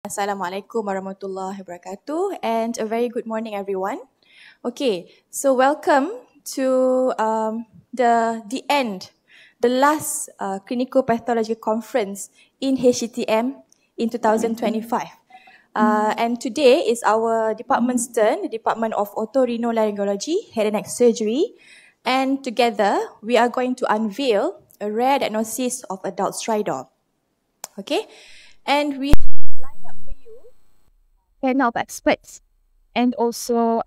Assalamualaikum warahmatullahi wabarakatuh and a very good morning everyone. Okay, so welcome to the end, the last clinical pathology conference in HCTM in 2025. And today is our department's turn, the Department of Otorhinolaryngology, Head and Neck Surgery. And together, we are going to unveil a rare diagnosis of adult stridor. Okay, and we lined up for you panel of experts and also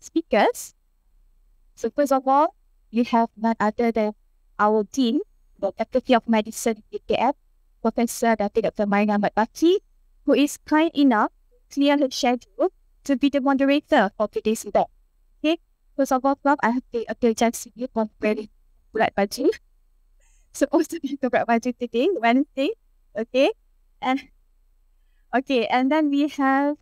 speakers. So first of all, you have none other than our dean, the Faculty of Medicine UKM, Professor Dr. Maina Ahmad Bakri, who is kind enough to clear her schedule to be the moderator for today's event. Okay, first of all, Prof, I have to apologize to you for wearing black baju. Supposed to be the black baju today, Wednesday. Okay, and then we have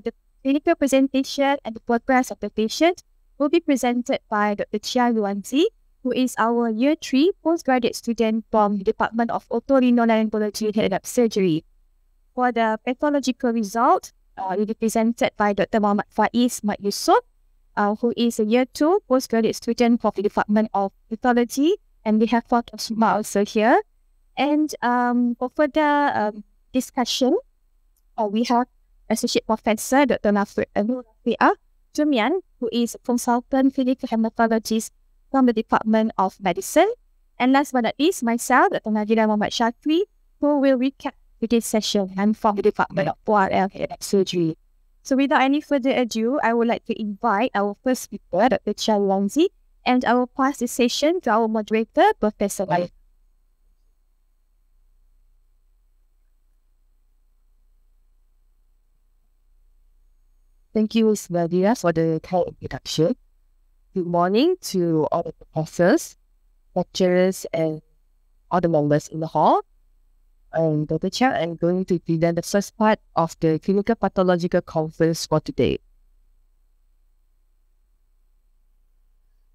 the clinical presentation and the progress of the patient will be presented by Dr. Chia Luanzi, who is our Year 3 postgraduate student from the Department of Otorhinolaryngology Head and Neck Surgery. For the pathological result, it will be presented by Dr. Muhammad Faiz Mat Yusof, who is a Year 2 postgraduate student from the Department of Pathology, and we have Dr. Suma also here. And for further discussion, we have Associate Professor Dr. Nafia Jumian, who is a consultant clinical hematologist from the Department of Medicine. And last but not least, myself, Dr. Najila Muhammad Shakri, who will recap today's session. I'm from the Department of ORL Head and Neck Surgery. So without any further ado, I would like to invite our first speaker, Dr. Chia Luanzi, and I will pass the session to our moderator, Professor Bayu. Thank you, Ms. Nadia, for the kind introduction. Good morning to all the professors, lecturers, and all the members in the hall. I'm Dr. Chia. I'm going to present the first part of the clinical pathological conference for today.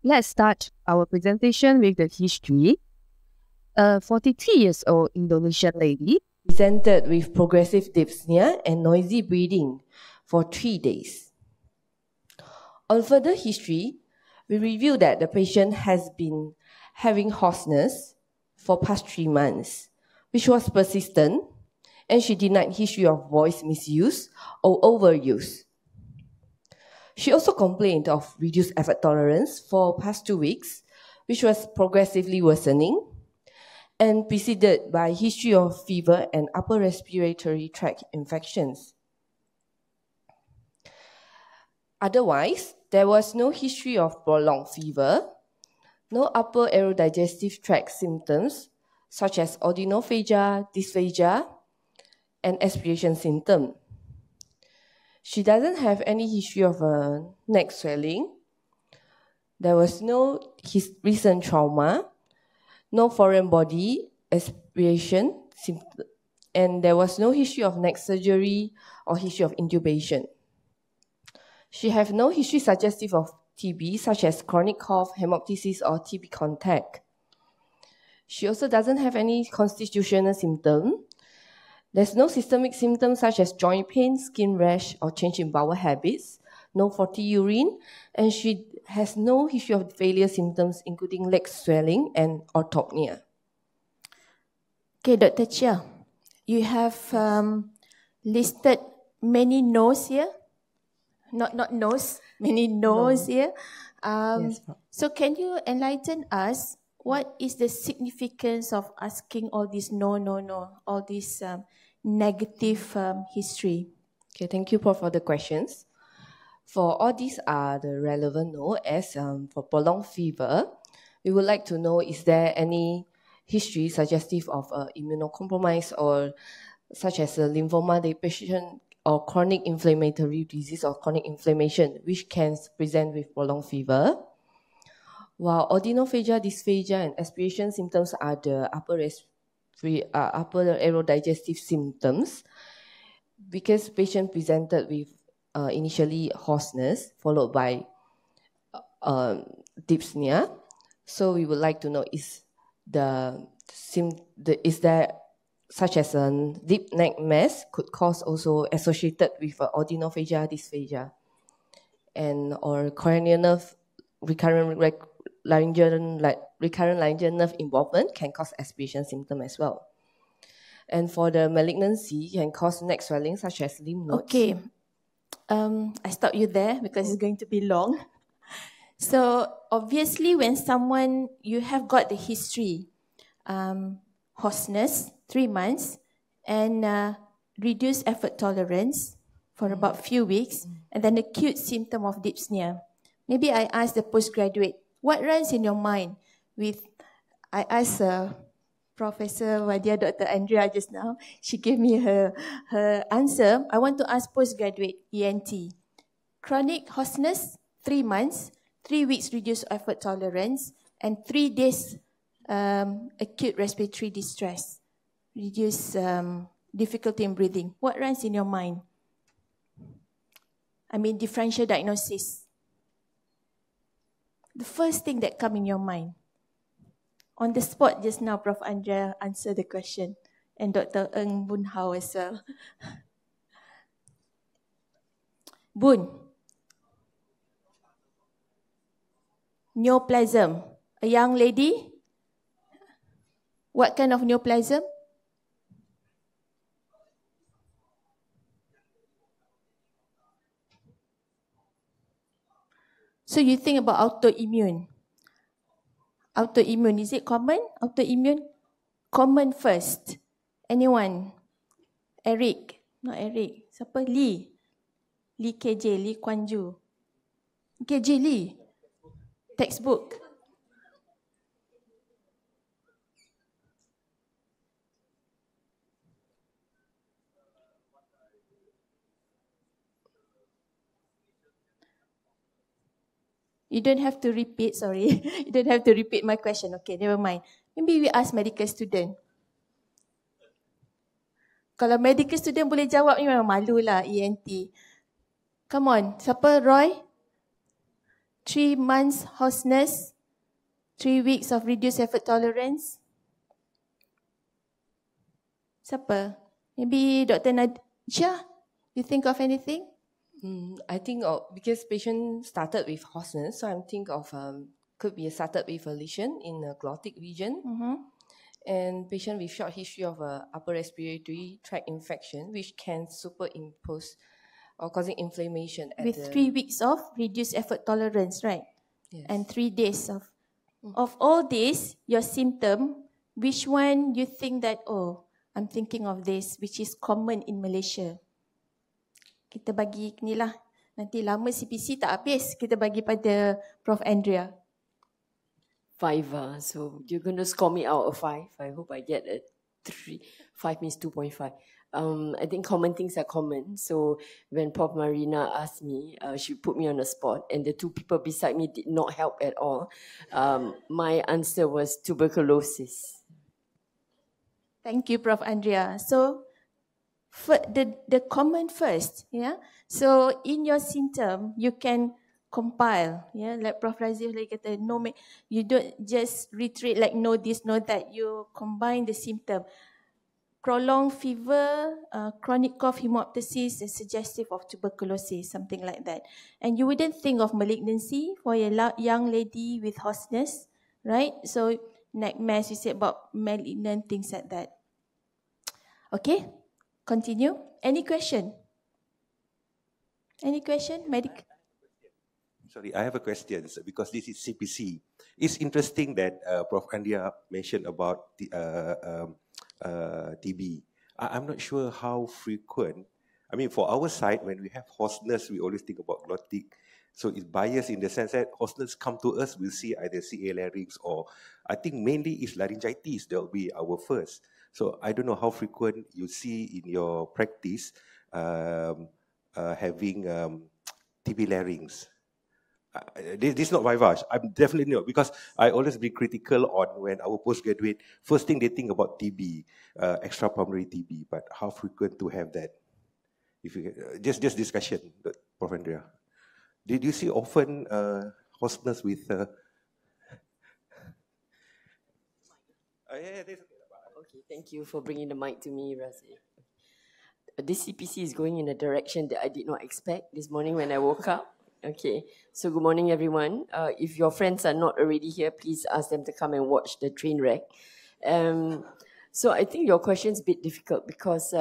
Let's start our presentation with the history. A 43 years old Indonesian lady presented with progressive dyspnea and noisy breathing for 3 days. On further history, we review that the patient has been having hoarseness for past 3 months, which was persistent, and she denied history of voice misuse or overuse. She also complained of reduced effort tolerance for past 2 weeks, which was progressively worsening, and preceded by history of fever and upper respiratory tract infections. Otherwise, there was no history of prolonged fever, no upper aerodigestive tract symptoms such as odynophagia, dysphagia, and aspiration symptom. She doesn't have any history of neck swelling. There was no recent trauma, no foreign body aspiration symptom, and there was no history of neck surgery or history of intubation. She have no history suggestive of TB, such as chronic cough, hemoptysis, or TB contact. She also doesn't have any constitutional symptom. There's no systemic symptoms such as joint pain, skin rash, or change in bowel habits, no faulty urine, and she has no history of failure symptoms, including leg swelling and orthopnea. Okay, Dr. Chia, you have listed many no's here. Not nose, many no's here. Yes, so can you enlighten us what is the significance of asking all this no, all this negative history? Okay, thank you, Prof, for the questions. For all these are the relevant no, as for prolonged fever, we would like to know, is there any history suggestive of immunocompromise or such as a lymphoma deposition or chronic inflammatory disease or chronic inflammation, which can present with prolonged fever. While odynophagia, dysphagia, and aspiration symptoms are the upper aerodigestive symptoms, because patient presented with initially hoarseness followed by dyspnea. So we would like to know, is there such as a deep neck mass could cause also associated with odynophagia, dysphagia, and or cranial nerve recurrent laryngeal nerve involvement can cause aspiration symptom as well. And for the malignancy, can cause neck swelling such as lymph nodes. Okay, I stop you there because it's going to be long. So obviously, when you have got the history, hoarseness, 3 months, and reduced effort tolerance for about few weeks, and then acute symptom of dyspnea. Maybe I ask the postgraduate, what runs in your mind I asked Professor Wadia, Dr. Andrea just now, she gave me her answer. I want to ask postgraduate ENT. Chronic hoarseness, 3 months, 3 weeks reduced effort tolerance, and 3 days acute respiratory distress, reduced difficulty in breathing. What runs in your mind? I mean, differential diagnosis. The first thing that comes in your mind. On the spot just now, Prof. Andrea answered the question, and Dr. Ng Boon Hao as well. Boon. Neoplasm. A young lady? What kind of neoplasm? So you think about autoimmune. Autoimmune, is it common? Autoimmune? Common first. Anyone? Eric? Not Eric. Siapa? Lee. Lee KJ, Lee Kuan Yew. KJ Lee. Textbook. You don't have to repeat, sorry. You don't have to repeat my question. Okay, never mind. Maybe we ask medical student. Kalau medical student boleh jawab ni memang malu lah, ENT. Come on, siapa Roy? 3 months hoarseness, 3 weeks of reduced effort tolerance. Siapa? Maybe Dr. Nadia, you think of anything? I think because patient started with hoarseness, so I'm think of could be started with a lesion in the glottic region, and patient with short history of upper respiratory tract infection, which can superimpose or causing inflammation at with 3 weeks of reduced effort tolerance, right? Yes. And 3 days of all this, your symptom, which one you think that, oh, I'm thinking of this, which is common in Malaysia? Kita bagi ni lah. Nanti lama CPC tak habis. Kita bagi pada Prof. Andrea. 5. So you're going to score me out of 5. I hope I get a 3. 5 means 2.5. I think common things are common. So when Prof. Marina asked me, she put me on the spot, and the 2 people beside me did not help at all. My answer was tuberculosis. Thank you, Prof. Andrea. So the common first, yeah. So in your symptom, you can compile, yeah. Like Prof. Razif like kata, no, you don't just reiterate like know this, know that. You combine the symptom. Prolonged fever, chronic cough, hemoptysis is suggestive of tuberculosis, something like that. And you wouldn't think of malignancy for a young lady with hoarseness, right? So neck mass, you said about malignant things like that. Okay, continue. Any question? Any question? Sorry, I have a question because this is CPC. It's interesting that Prof. Andrea mentioned about the TB. I'm not sure how frequent. I mean, for our side, when we have hoarseness, we always think about glottic. So it's biased in the sense that hoarseness come to us, we'll see either CA larynx or I think mainly it's laryngitis. That will be our first. So I don't know how frequent you see in your practice having TB larynx. This is not Vivash. I'm definitely not, because I always be critical on when our postgraduate, first thing they think about TB, extrapulmonary TB, but how frequent to have that? If you just discussion, Prof. Andrea. Did you see often hoarseness with? Okay, Thank you for bringing the mic to me, Razi. This CPC is going in a direction that I did not expect this morning when I woke up. Okay, so good morning, everyone. If your friends are not already here, please ask them to come and watch the train wreck. So I think your question is a bit difficult because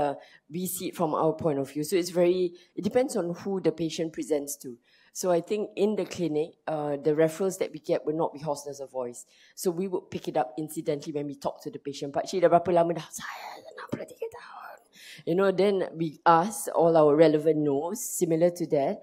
we see it from our point of view. So it depends on who the patient presents to. So I think in the clinic, the referrals that we get will not be hoarseness of voice. So we would pick it up incidentally when we talk to the patient. Pakcik dah berapa lama dah? Saya 63 tahun. You know, then we ask all our relevant no's, similar to that.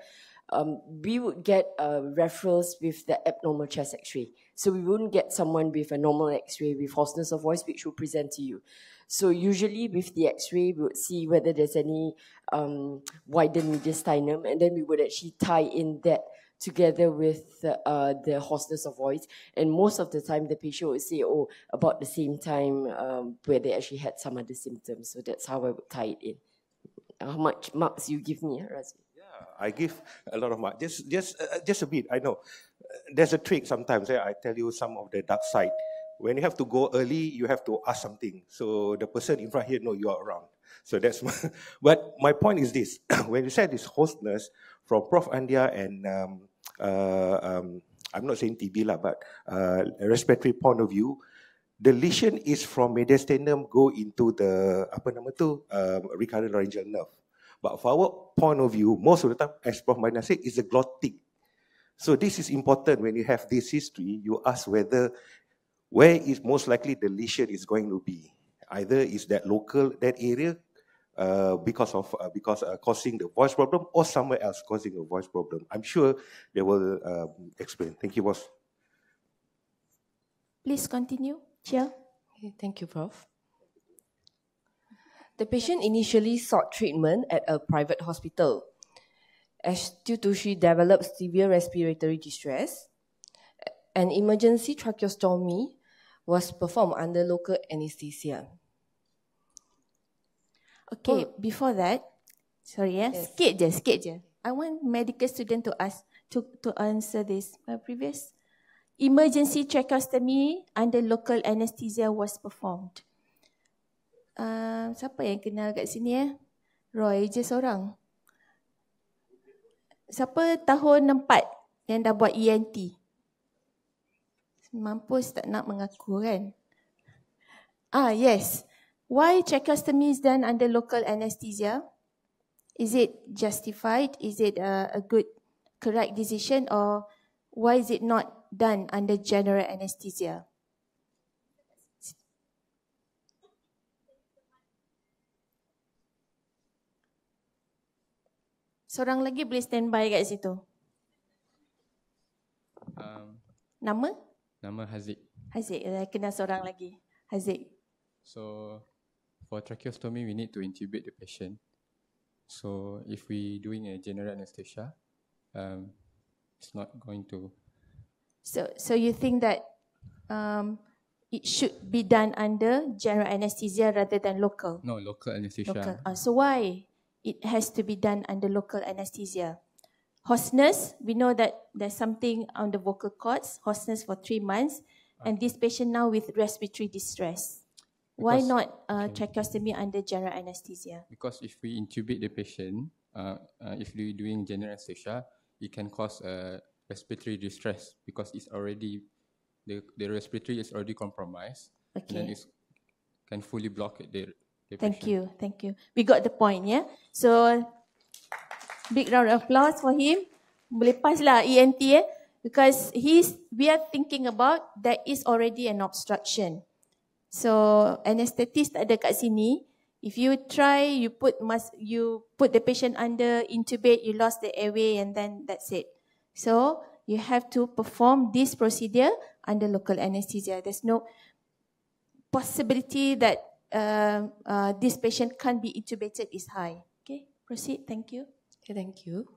We would get referrals with the abnormal chest x-ray. So we wouldn't get someone with a normal x-ray with hoarseness of voice, which will present to you. So usually with the x-ray, we would see whether there's any widened mediastinum, and then we would actually tie in that together with the hoarseness of voice. And most of the time, the patient would say, oh, about the same time where they actually had some other symptoms. So that's how I would tie it in. How much marks you give me, Razi? I give a lot of marks. Just a bit. I know there's a trick sometimes. I tell you some of the dark side. When you have to go early, you have to ask something. So the person in front here know you are around. So that's but my point is this. When you said this hoarseness from Prof. Andia and I'm not saying TB lah, but a respiratory point of view, the lesion is from mediastinum go into the recurrent laryngeal nerve. But for our point of view, most of the time, as Prof. Marina said, is a glottic. So this is important when you have this history. You ask where is most likely the lesion is going to be. Either is that area because causing the voice problem, or somewhere else causing a voice problem. I'm sure they will explain. Thank you, boss. Please continue, Chair. Okay, thank you, Prof. The patient initially sought treatment at a private hospital as due to she developed severe respiratory distress. An emergency tracheostomy was performed under local anesthesia. Okay, before that, sorry, Yes. sikit je. I want medical student to ask to answer this. Previous emergency tracheostomy under local anesthesia was performed. Siapa yang kenal kat sini Roy je seorang. Siapa tahun 4 yang dah buat ENT? Mampus tak nak mengaku kan? Yes. Why tracheostomy is done under local anesthesia? Is it justified? Is it a good, correct decision, or why is it not done under general anesthesia? Seorang lagi boleh standby kat situ. Nama? Nama Haziq. Haziq, kenal seorang lagi. Haziq. So, for tracheostomy, we need to intubate the patient. So, if we doing a general anesthesia, it's not going to. So you think that it should be done under general anesthesia rather than local? No, local anesthesia. Local. So why it has to be done under local anesthesia? Hoarseness, we know that there's something on the vocal cords, hoarseness for 3 months, and this patient now with respiratory distress. Why not tracheostomy under general anesthesia? Because if we intubate the patient, if we doing general anesthesia, it can cause respiratory distress because it's already, the respiratory is already compromised. Okay. And then it can fully block the Thank patient. you. We got the point, yeah? So, big round of applause for him. Boleh pass lah ENT because we are thinking about there is already an obstruction. So anesthetist tak ada kat sini. If you try, you put the patient under intubate, you lost the airway, and then that's it. So you have to perform this procedure under local anesthesia. There's no possibility that this patient can't be intubated is high. Okay, proceed. Thank you. Okay, thank you.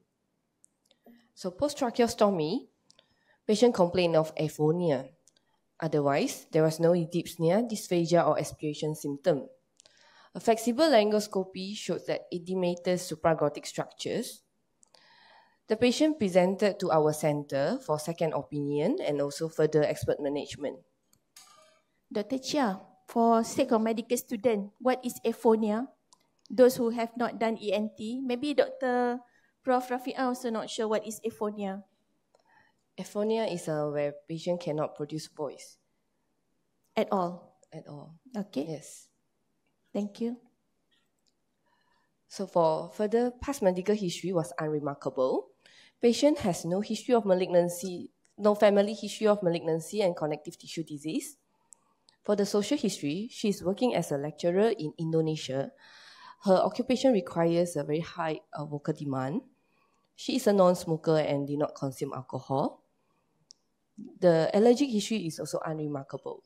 So post-tracheostomy, patient complained of aphonia. Otherwise, there was no dyspnea, dysphagia, or aspiration symptom. A flexible laryngoscopy showed that edematous supraglottic structures. The patient presented to our center for second opinion and also further expert management. Dr. Chia, for sake of medical student, what is aphonia? Those who have not done ENT, maybe Dr. Prof. Rafi'ah also not sure what is aphonia. Aphonia is where patient cannot produce voice At all. at all. Okay, Yes. thank you. So for further, past medical history was unremarkable. Patient has no history of malignancy, no family history of malignancy and connective tissue disease. For the social history, she is working as a lecturer in Indonesia. Her occupation requires a very high vocal demand. She is a non-smoker and did not consume alcohol. The allergic history is also unremarkable.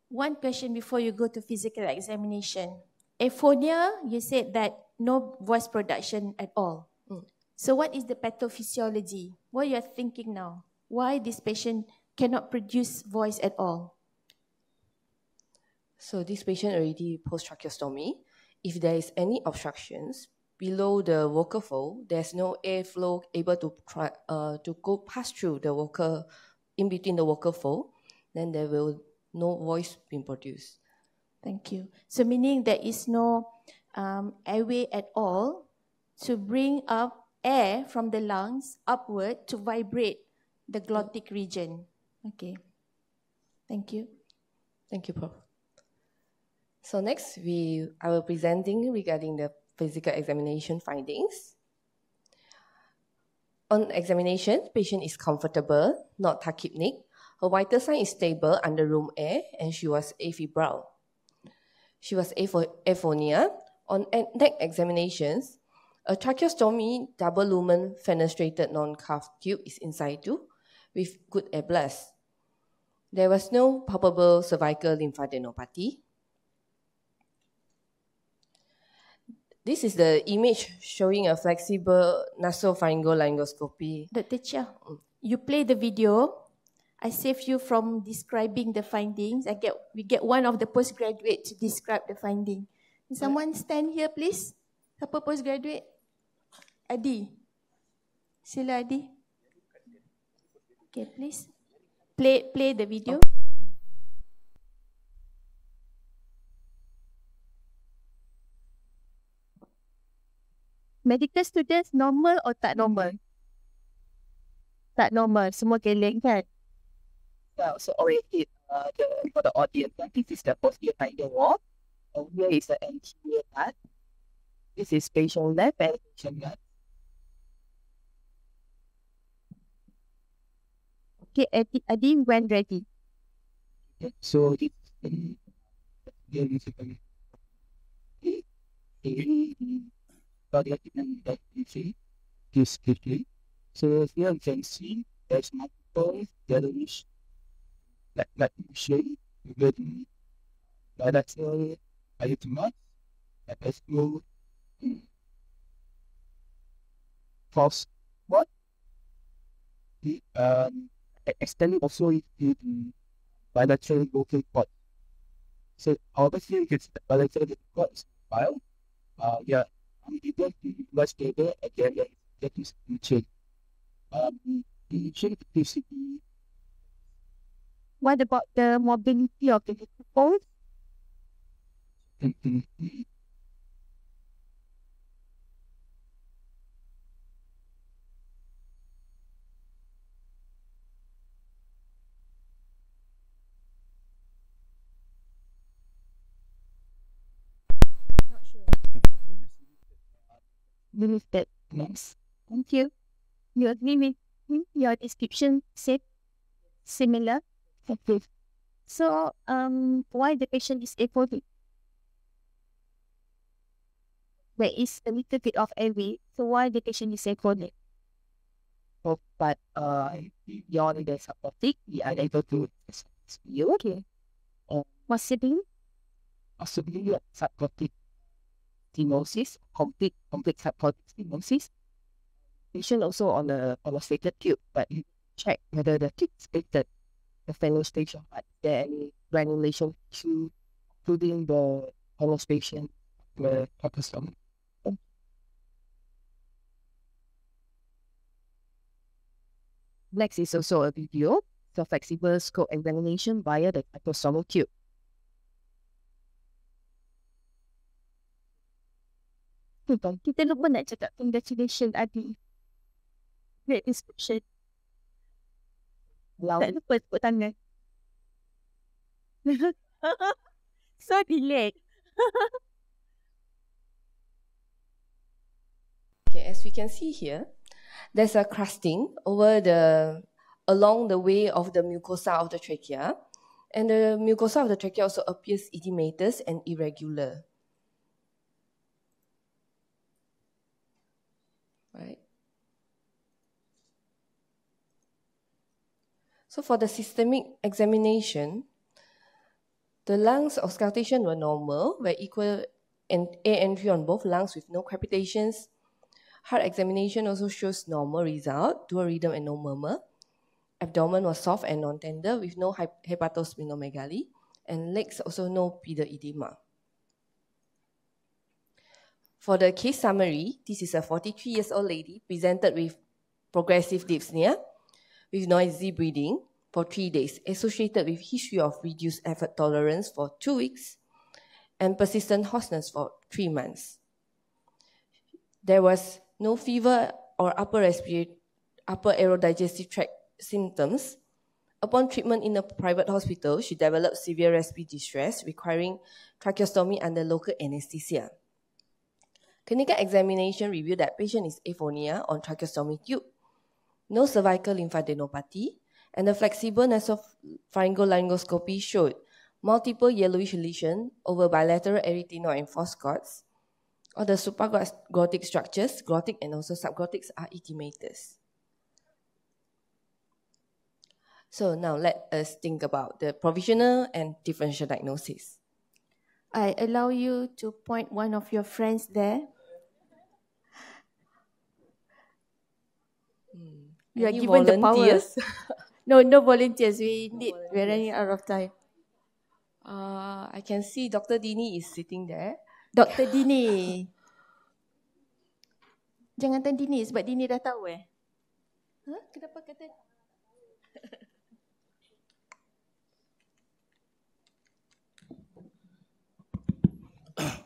One question before you go to physical examination. Aphonia, you said that no voice production at all. So what is the pathophysiology? What you are thinking now? Why this patient cannot produce voice at all? So this patient already post-tracheostomy. If there is any obstructions below the vocal fold, there's no airflow able to go pass through the vocal, in between the vocal fold, then there will no voice being produced. Thank you. So meaning there is no airway at all to bring up air from the lungs upward to vibrate the glottic region. Okay. Thank you. Thank you, Prof. So next, I will presenting regarding the physical examination findings. On examination, patient is comfortable, not tachypnic. Her vital sign is stable under room air, and she was afebrile. She was aphonia. On neck examinations, a tracheostomy double lumen fenestrated non-cuff tube is in situ with good air blast. There was no palpable cervical lymphadenopathy. This is the image showing a flexible nasopharyngeal laryngoscopy. Dr. Chia, you play the video. I save you from describing the findings. We get one of the postgraduate to describe the finding. Can someone stand here, please? Siapa postgraduate? Adi. Sila Adi. Okay, please. Play the video. Medical students normal or tak normal? Tak normal, semua geleng kan? Well, so orientate for the audience. This is the posterior hinder wall. And here is the anterior part. This is facial left and facial right. Okay, Adi, when ready. Okay, so this this quickly. So here you can see there's multiple yellowish like shade with bilateral erythemas and there's no false what? The extending also is bilateral vocal cord. So obviously you can see the bilateral vocal cord is file. Yeah, I'm able to much stable again that is change. The shape is What about the mobility of the pupils? Limited. Yes. Thank you. You agree with me? Your description said similar. Okay. So, why the patient is aphotic? There is a little bit of airway. So, why the patient is aphotic? Oh, but beyond the subtopic, we are able to you. Okay. Possibly. Possibly subtopic stenosis, complete subtopic stenosis. Patient also on a stated tube, but you check whether the tube is stated, the fenestration, but there any granulation tissue, including the fenestration, the tracheostomy. Next is also a video. a flexible scope examination via the tracheostomy tube. Kita lupa nak cakap congratulations Adi. Great description. Tak lupa tepuk tangan. So relax. Okay, as we can see here, there's a crusting along the way of the mucosa of the trachea, and the mucosa of the trachea also appears edematous and irregular. Right. So for the systemic examination, the lungs auscultation were normal, were equal and air entry on both lungs with no crepitations. Heart examination also shows normal result, dual rhythm and no murmur. Abdomen was soft and non-tender with no hepatosplenomegaly, and legs also no pedal edema. For the case summary, this is a 43-year-old lady presented with progressive dyspnea with noisy breathing for 3 days, associated with history of reduced effort tolerance for 2 weeks and persistent hoarseness for 3 months. There was no fever or upper aerodigestive tract symptoms. Upon treatment in a private hospital, she developed severe respiratory distress requiring tracheostomy under local anesthesia. Clinical examination revealed that patient is aphonia on tracheostomy tube, no cervical lymphadenopathy, and the flexible nasopharyngeal laryngoscopy showed multiple yellowish lesions over bilateral erythema and false cords. All the supraglottic structures, glottic and also subglottics, are edematous. So now let us think about the provisional and differential diagnosis. I allow you to point one of your friends there. You are Any given the power. volunteers? No volunteers. We're running out of time. I can see Dr. Dini is sitting there. Dr. Dini. Jangan tanya Dini sebab Dini dah tahu Kenapa kata?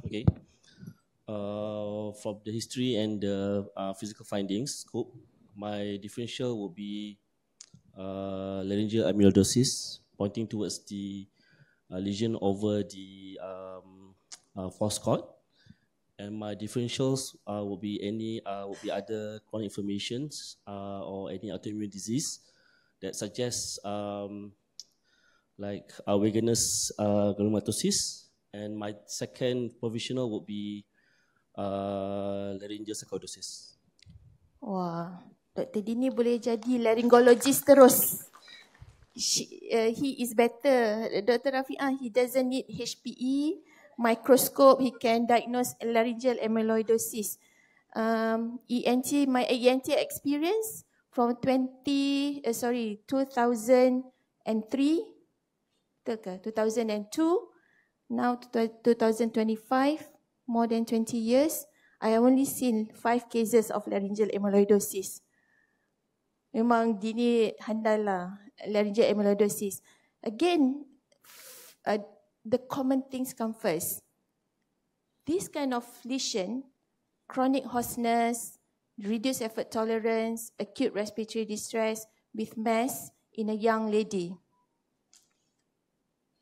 Okay. From the history and the physical findings scope, my differential will be laryngeal amyloidosis, pointing towards the lesion over the false cord, and my differentials will be other chronic inflammations or any autoimmune disease that suggests like Wegener's granulomatosis, and my second provisional would be laryngeal sarcoidosis. Wah, Dr. Dini boleh jadi laryngologist terus. He is better. Dr. Rafi'ah, he doesn't need HPE, microscope, he can diagnose laryngeal amyloidosis. My ENT experience from 2003, 2002, now 2025, more than 20 years, I have only seen 5 cases of laryngeal amyloidosis. Memang Dini handal lah, laryngeal amyloidosis. Again, the common things come first. This kind of lesion, chronic hoarseness, reduced effort tolerance, acute respiratory distress with mass in a young lady.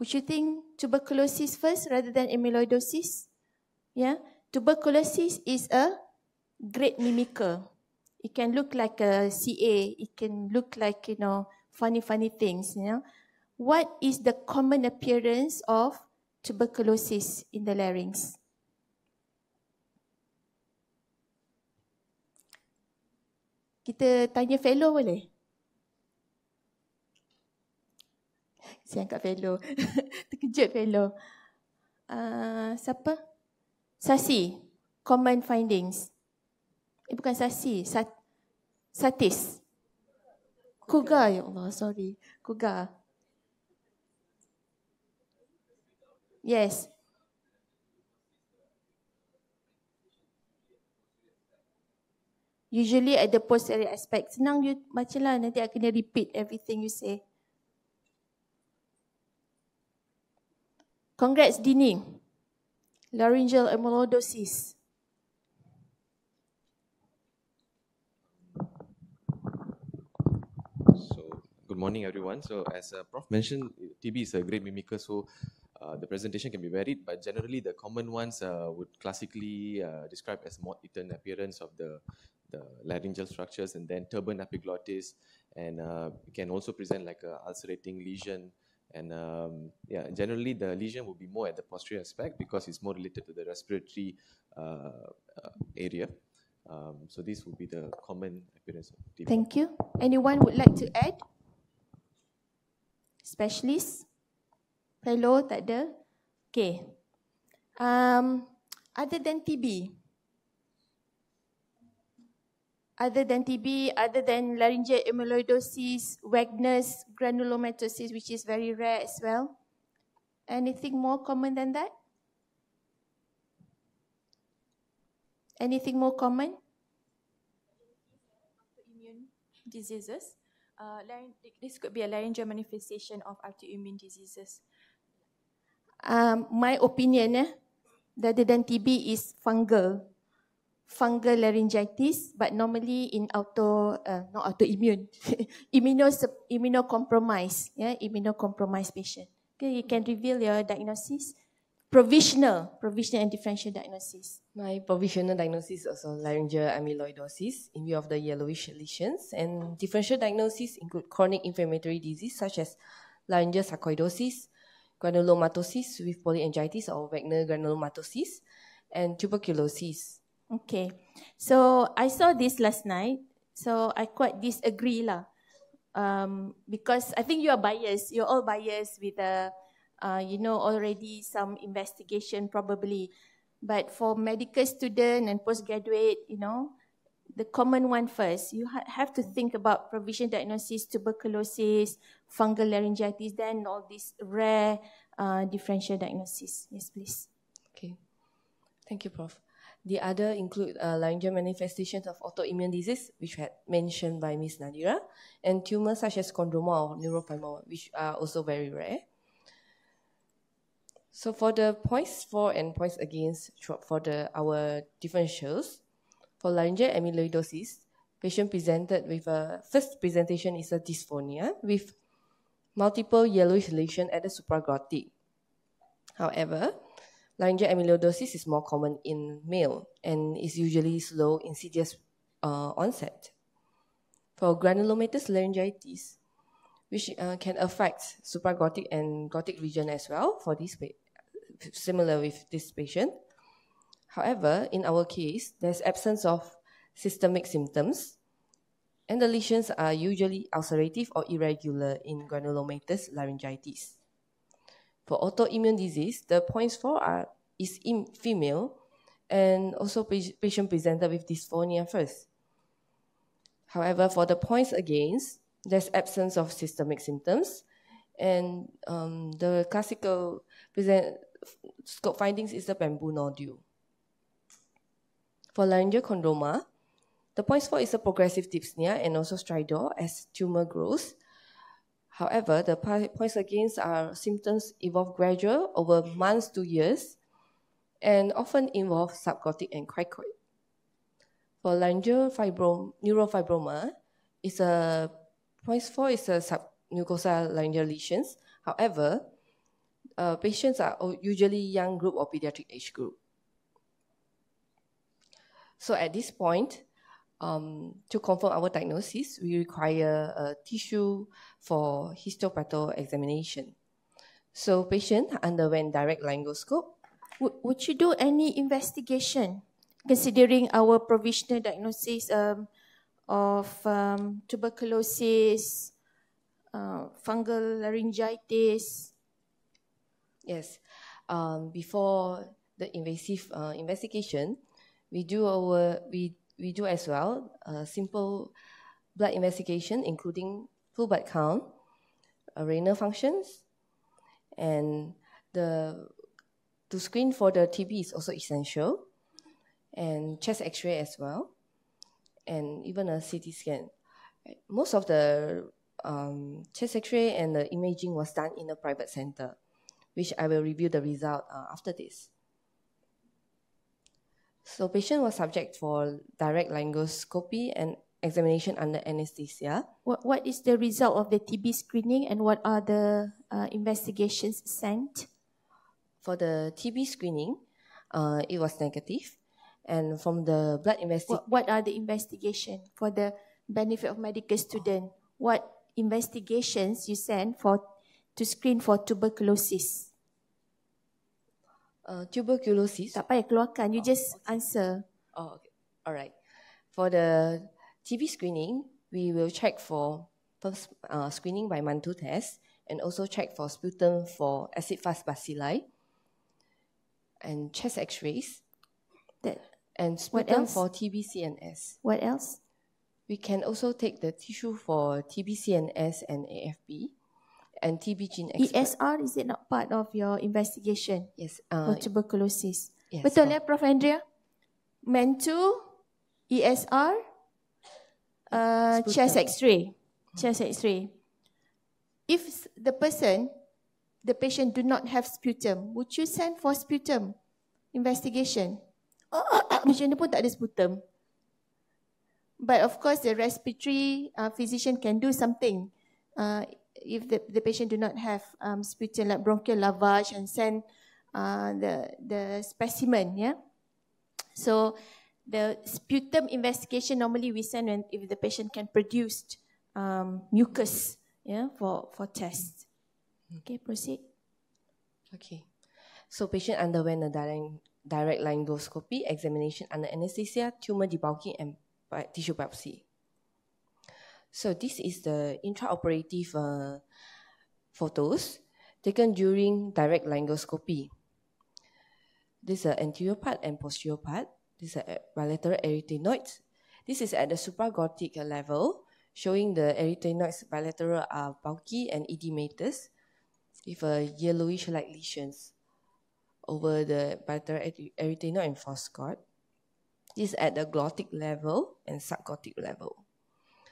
Would you think tuberculosis first rather than amyloidosis? Yeah, tuberculosis is a great mimicker. It can look like a CA. It can look like, funny things, What is the common appearance of tuberculosis in the larynx? Kita tanya fellow boleh? Saya angkat fellow. Terkejut fellow. Siapa? Sasi. Common findings. Bukan Sasi. Satis. Kuga, ya Allah, sorry. Kuga. Yes. Usually at the posterior aspect. Senang you baca lah, nanti I kena repeat everything you say. Congrats, Dini. Laryngeal amyloidosis. So, good morning, everyone. So, as Prof mentioned, TB is a great mimicker, so the presentation can be varied, but generally the common ones would classically describe as moth-eaten appearance of the laryngeal structures, and then turban epiglottis, and it can also present like a ulcerating lesion. And yeah, generally the lesion will be more at the posterior aspect because it's more related to the respiratory area. So this will be the common appearance of TB. Thank you. Anyone would like to add? Specialist? Fellow, tak ada? Okay. Other than TB, other than laryngeal amyloidosis, Wegener's granulomatosis, which is very rare as well, anything more common than that? Anything more common? Autoimmune diseases. This could be a laryngeal manifestation of autoimmune diseases. My opinion, rather than TB, is fungal laryngitis, but normally in not autoimmune, immunocompromised, immunocompromised patient. Okay, you can reveal your diagnosis. Provisional and differential diagnosis. My provisional diagnosis is also laryngeal amyloidosis in view of the yellowish lesions, and differential diagnoses include chronic inflammatory disease such as laryngeal sarcoidosis, granulomatosis with polyangiitis or Wegener granulomatosis, and tuberculosis. Okay, so I saw this last night, so I quite disagree lah. Because I think you are biased, you're all biased with already some investigation probably. But for medical student and postgraduate, the common one first, you have to think about provisional diagnosis, tuberculosis, fungal laryngitis, then all these rare differential diagnosis. Yes, please. Okay, thank you, Prof. The other include laryngeal manifestations of autoimmune disease, which had mentioned by Ms. Nadira, and tumors such as chondroma or neurofibroma, which are also very rare. So for the points for and points against for our differentials, for laryngeal amyloidosis, patient presented with a first presentation is a dysphonia with multiple yellowish lesion at the supraglottic. However, laryngeal amyloidosis is more common in male and is usually slow, insidious onset. For granulomatous laryngitis, which can affect supraglottic and glottic region as well for this similar with this patient. However, in our case, there's absence of systemic symptoms, and the lesions are usually ulcerative or irregular in granulomatous laryngitis. For autoimmune disease, the points for is in female, and also patient presented with dysphonia first. However, for the points against, there's absence of systemic symptoms, and the classical scope findings is the bamboo nodule. For laryngeal chondroma, the points for is a progressive dyspnea and also stridor as tumor grows. However, the points against are symptoms evolve gradual over months to years and often involve subglottic and cricoid. For laryngeal neurofibroma, points for is a submucosal laryngeal lesions. However, patients are usually young group or pediatric age group. So at this point, to confirm our diagnosis, we require a tissue for histopatho examination. So patient underwent direct laryngoscope. Would you do any investigation considering our provisional diagnosis of tuberculosis, fungal laryngitis? Yes. Before the invasive investigation, we do as well a simple blood investigation, including full blood count, renal functions, and to screen for the TB is also essential, and chest X-ray as well, and even a CT scan. Most of the chest X-ray and the imaging was done in a private center, which I will review the result after this. So patient was subject for direct laryngoscopy and examination under anesthesia. What is the result of the TB screening and what are the investigations sent? For the TB screening, it was negative. And from the blood investigation... What are the investigations for the benefit of medical student? What investigations you sent to screen for tuberculosis? Tuberculosis? Tak payah keluarkan, you just answer. Oh, okay. All right. For the TB screening, we will check for first screening by Mantoux test and also check for sputum for acid-fast bacilli and chest x-rays and sputum for TB-CNS. What else? We can also take the tissue for TB-CNS and AFP and TB gene expression. ESR, is it not part of your investigation? Yes. For tuberculosis. Yes, Betul ya, Prof. Andrea? Mantoux, ESR, chest x-ray. Chest x-ray. If the patient do not have sputum, would you send for sputum investigation? Macam ni pun tak ada sputum. But of course, the respiratory physician can do something. If the patient do not have sputum like bronchial lavage and send the specimen, yeah. So the sputum investigation normally we send when if the patient can produce mucus, yeah, for test. Okay, proceed. Okay, so patient underwent a direct laryngoscopy examination under anesthesia, tumor debulking and tissue biopsy. So this is the intraoperative photos taken during direct laryngoscopy. This is the anterior part and posterior part. This is bilateral arytenoids. This is at the supraglottic level, showing the arytenoids bilateral are bulky and edematous with yellowish-like lesions over the bilateral arytenoid and foregut. This is at the glottic level and subglottic level.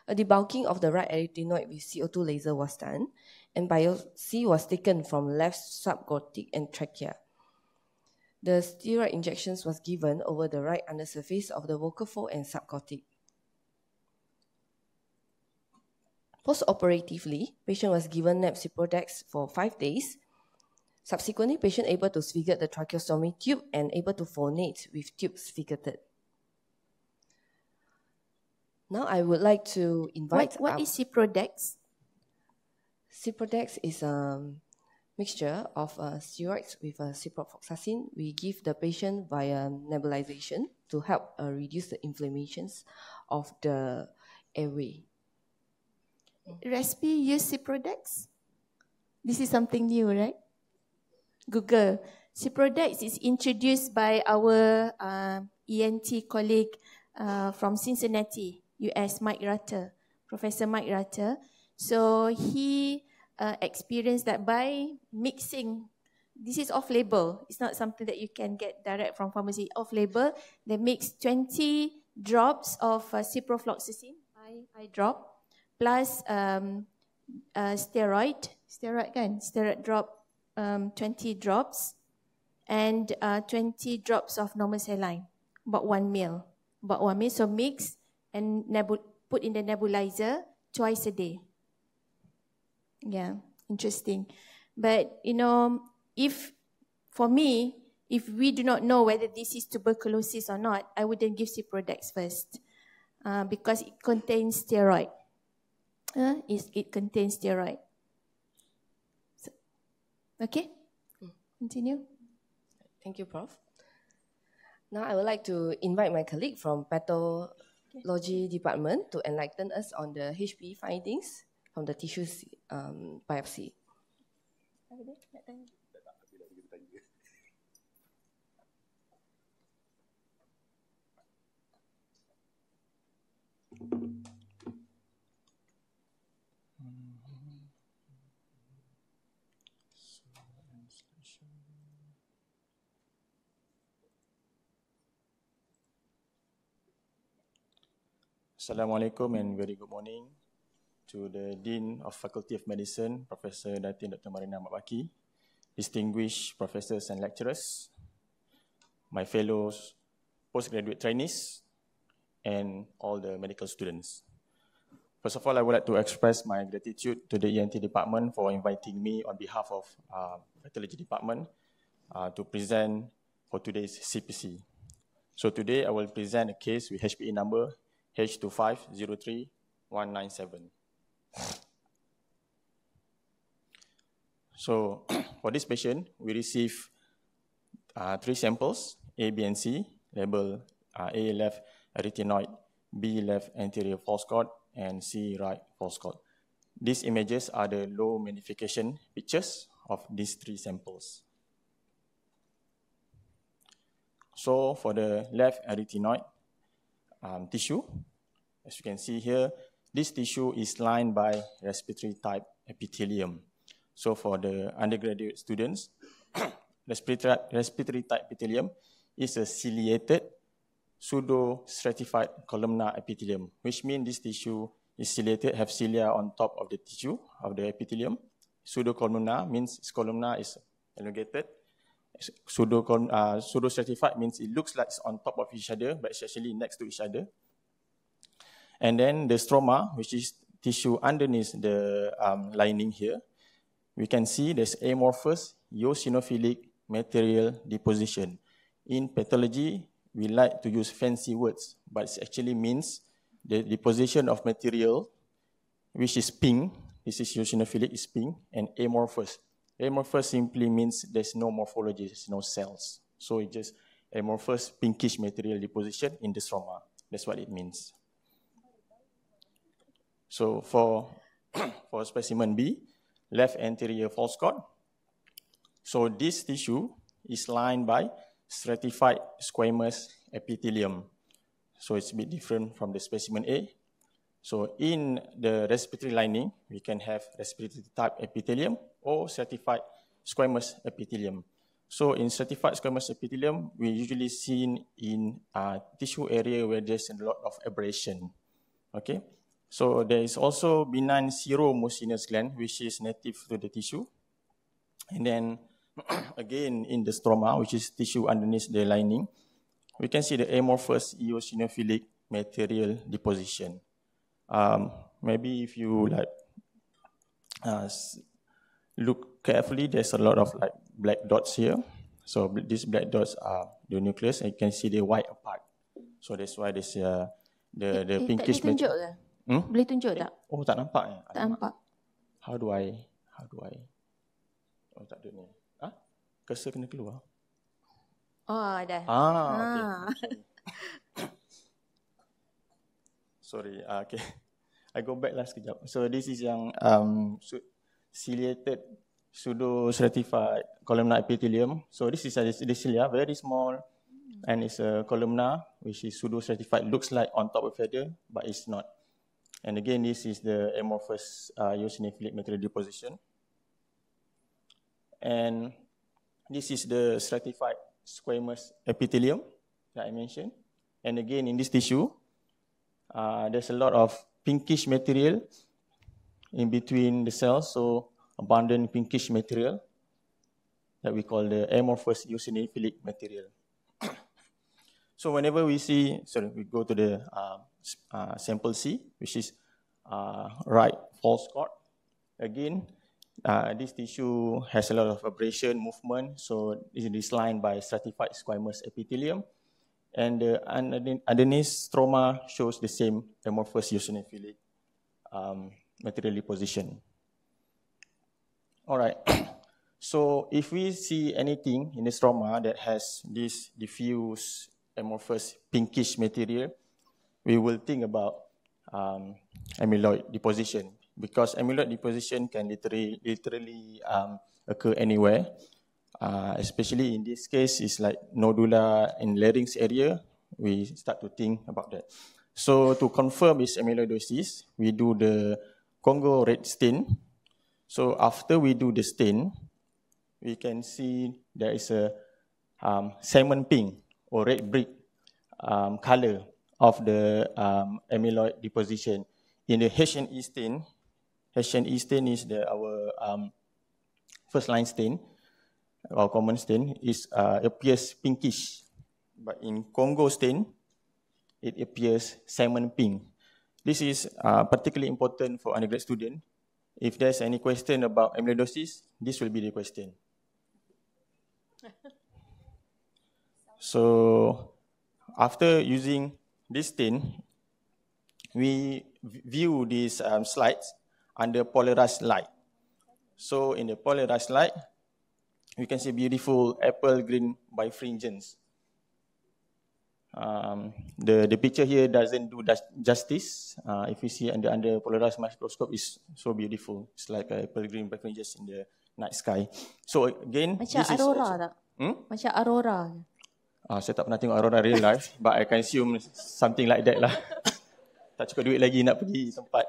A debulking of the right arytenoid with CO2 laser was done, and biopsy was taken from left subglottic and trachea. The steroid injections was given over the right undersurface of the vocal fold and subglottic. Post-operatively, patient was given Ciprodex for 5 days. Subsequently, patient able to sphigot the tracheostomy tube and able to phonate with tube sphigoted. Now I would like to invite... What is Ciprodex? Ciprodex is a mixture of steroids with ciprofloxacin. We give the patient via nebulization to help reduce the inflammations of the airway. Respi use Ciprodex? This is something new, right? Google. Ciprodex is introduced by our ENT colleague from Cincinnati, US, Mike Rutter, Professor Mike Rutter. So he experienced that by mixing, this is off-label, it's not something that you can get direct from pharmacy, off-label, they mix 20 drops of ciprofloxacin, eye drop, plus steroid drop, 20 drops, and 20 drops of normal saline, about 1 ml. So mix and put in the nebulizer twice a day. Yeah, interesting. But, you know, for me, if we do not know whether this is tuberculosis or not, I wouldn't give Ciprodex first because it contains steroid. It contains steroid. So, okay, continue. Thank you, Prof. Now I would like to invite my colleague from Pathology Department to enlighten us on the HPE findings from the tissue biopsy. Assalamualaikum and very good morning to the Dean of Faculty of Medicine, Professor Datin Dr. Marina Ahmad Baki, distinguished professors and lecturers, my fellows postgraduate trainees, and all the medical students. First of all, I would like to express my gratitude to the ENT department for inviting me on behalf of pathology department to present for today's CPC. So today I will present a case with HPE number H2503197. So for this patient, we receive 3 samples, A, B, and C, labeled A left arytenoid, B left anterior false chord, and C right false chord. These images are the low magnification pictures of these 3 samples. So for the left arytenoid tissue, as you can see here, this tissue is lined by respiratory type epithelium. So for the undergraduate students, respiratory type epithelium is a ciliated pseudo-stratified columnar epithelium, which means this tissue is ciliated, have cilia on top of the tissue of the epithelium. Pseudocolumnar means its columnar is elongated. Pseudo-stratified means it looks like it's on top of each other, but it's actually next to each other. And then the stroma, which is tissue underneath the lining here, we can see there's amorphous eosinophilic material deposition. In pathology, we like to use fancy words, but it actually means the deposition of material, which is pink. This is eosinophilic, is pink, and amorphous. Amorphous simply means there's no morphology, there's no cells. So it's just amorphous pinkish material deposition in the stroma. That's what it means. So for specimen B, left anterior false chord. So this tissue is lined by stratified squamous epithelium. So it's a bit different from the specimen A. So in the respiratory lining, we can have respiratory type epithelium or stratified squamous epithelium. So in stratified squamous epithelium, we usually see in tissue area where there's a lot of abrasion. Okay. So there is also benign seromucinous gland, which is native to the tissue. And then again in the stroma, which is tissue underneath the lining, we can see the amorphous eosinophilic material deposition. Maybe if you look carefully, there's a lot of black dots here. So these black dots are the nucleus, and you can see the white apart. So that's why there's the pinkish material. Boleh tunjuk tak? Oh, tak nampak ya? Tak nampak. How do I? Oh, tak ada ni. Cursor kena keluar. Oh, dah. Okay. Sorry, okay. I go back last sekejap. So this is yang ciliated pseudo-stratified columnar epithelium. So this is the cilia, very small, and it's a columnar which is pseudo-stratified. Looks like on top of feather, but it's not. And again, this is the amorphous eosinophilic material deposition. And this is the stratified squamous epithelium that I mentioned. And again, in this tissue, there's a lot of pinkish material in between the cells, so abundant pinkish material that we call the amorphous eosinophilic material. So whenever we go to the sample C, which is right false chord. Again, this tissue has a lot of abrasion movement, so it is lined by stratified squamous epithelium. And the underneath stroma shows the same amorphous eosinophilic material deposition. All right. So if we see anything in the stroma that has this diffuse amorphous pinkish material, we will think about amyloid deposition, because amyloid deposition can literally occur anywhere. Especially in this case, it's like nodular in larynx area. We start to think about that. So to confirm its amyloidosis, we do the Congo red stain. So after we do the stain, we can see there is a salmon pink or red brick color of the amyloid deposition. In the H&E stain is our first line stain. or common stain, appears pinkish. But in Congo stain, it appears salmon pink. This is particularly important for undergrad student. If there's any question about amyloidosis, this will be the question. So after using this stain, we view these slides under polarized light. So in the polarized light, we can see beautiful apple green bifringence. The picture here doesn't do justice. If you see under polarized microscope, it's so beautiful. It's like a apple green bifringence in the night sky. So again, macam this aurora is tak? Macam aurora. Saya tak pernah tengok aurora real life, but I can assume something like that lah. Tak cukup duit lagi nak pergi tempat.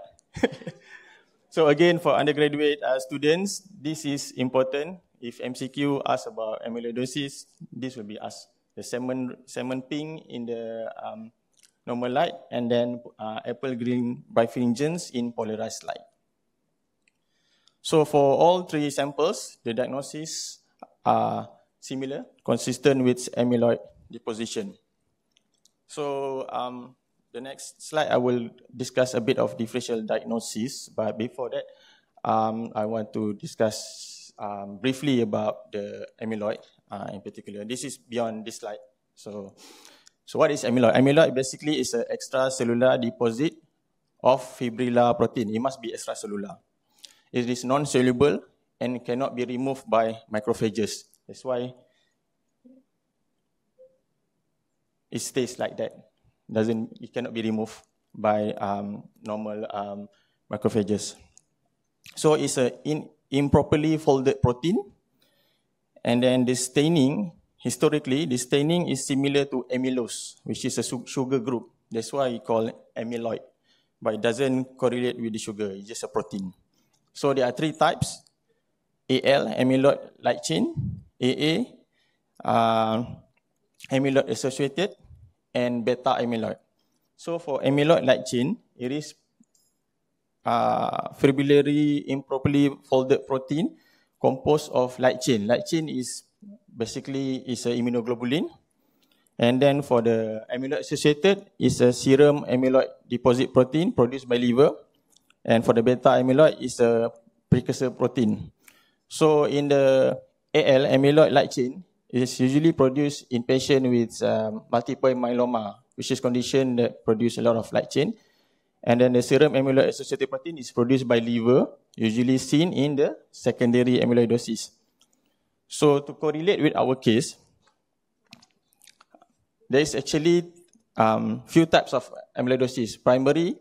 So again, for undergraduate students, this is important. If MCQ asks about amyloidosis, this will be asked. The salmon pink in the normal light, and then apple green bifringence in polarized light. So for all three samples, the diagnosis are similar, consistent with amyloid deposition. So the next slide, I will discuss a bit of differential diagnosis, but before that, I want to discuss briefly about the amyloid in particular. This is beyond this slide. So what is amyloid? Amyloid basically is an extracellular deposit of fibrillar protein. It must be extracellular. It is non-soluble and cannot be removed by macrophages. That's why it stays like that. It cannot be removed by normal macrophages. So it's an improperly folded protein. And then the staining, historically, the staining is similar to amylose, which is a sugar group. That's why we call it amyloid. But it doesn't correlate with the sugar, it's just a protein. So there are three types: AL, amyloid light chain; AA, amyloid associated; and beta amyloid. So for amyloid light chain, it is fibrillary improperly folded protein composed of light chain. Light chain is basically an immunoglobulin. And then for the amyloid associated, is a serum amyloid deposit protein produced by liver. And for the beta amyloid, is a precursor protein. So in the AL, amyloid light chain, it is usually produced in patients with multiple myeloma, which is condition that produce a lot of light chain. And then the serum amyloid associated protein is produced by liver, usually seen in the secondary amyloidosis. So to correlate with our case, there is actually few types of amyloidosis: primary,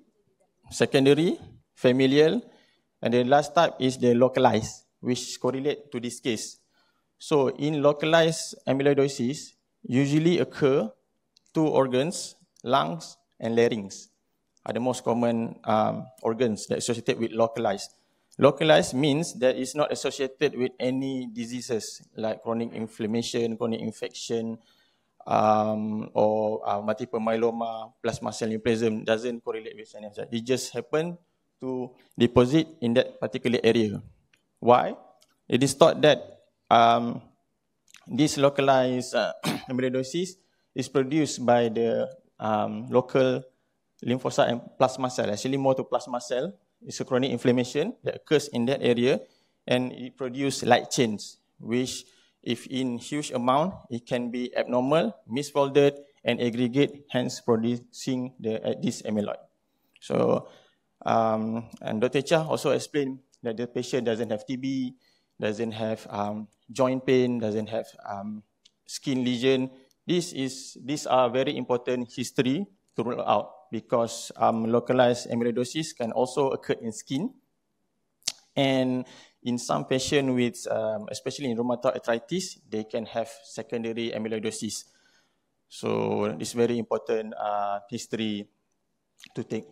secondary, familial, and the last type is the localized, which correlate to this case. So in localized amyloidosis, usually occur two organs, lungs and larynx, are the most common organs that are associated with localized. Localized means that it's not associated with any diseases like chronic inflammation, chronic infection, or multiple myeloma, plasma cell neoplasm. Doesn't correlate with any of that. It just happened to deposit in that particular area. Why? It is thought that this localized amyloidosis is produced by the local lymphocyte and plasma cell, actually more to plasma cell. It's a chronic inflammation that occurs in that area, and it produces light chains, which if in huge amount, it can be abnormal, misfolded, and aggregate, hence producing this amyloid. So, and Dr. Chia also explained that the patient doesn't have TB, doesn't have joint pain, doesn't have skin lesion. These are very important history to rule out, because localized amyloidosis can also occur in skin. And in some patients with, especially in rheumatoid arthritis, they can have secondary amyloidosis. So it's very important history to take.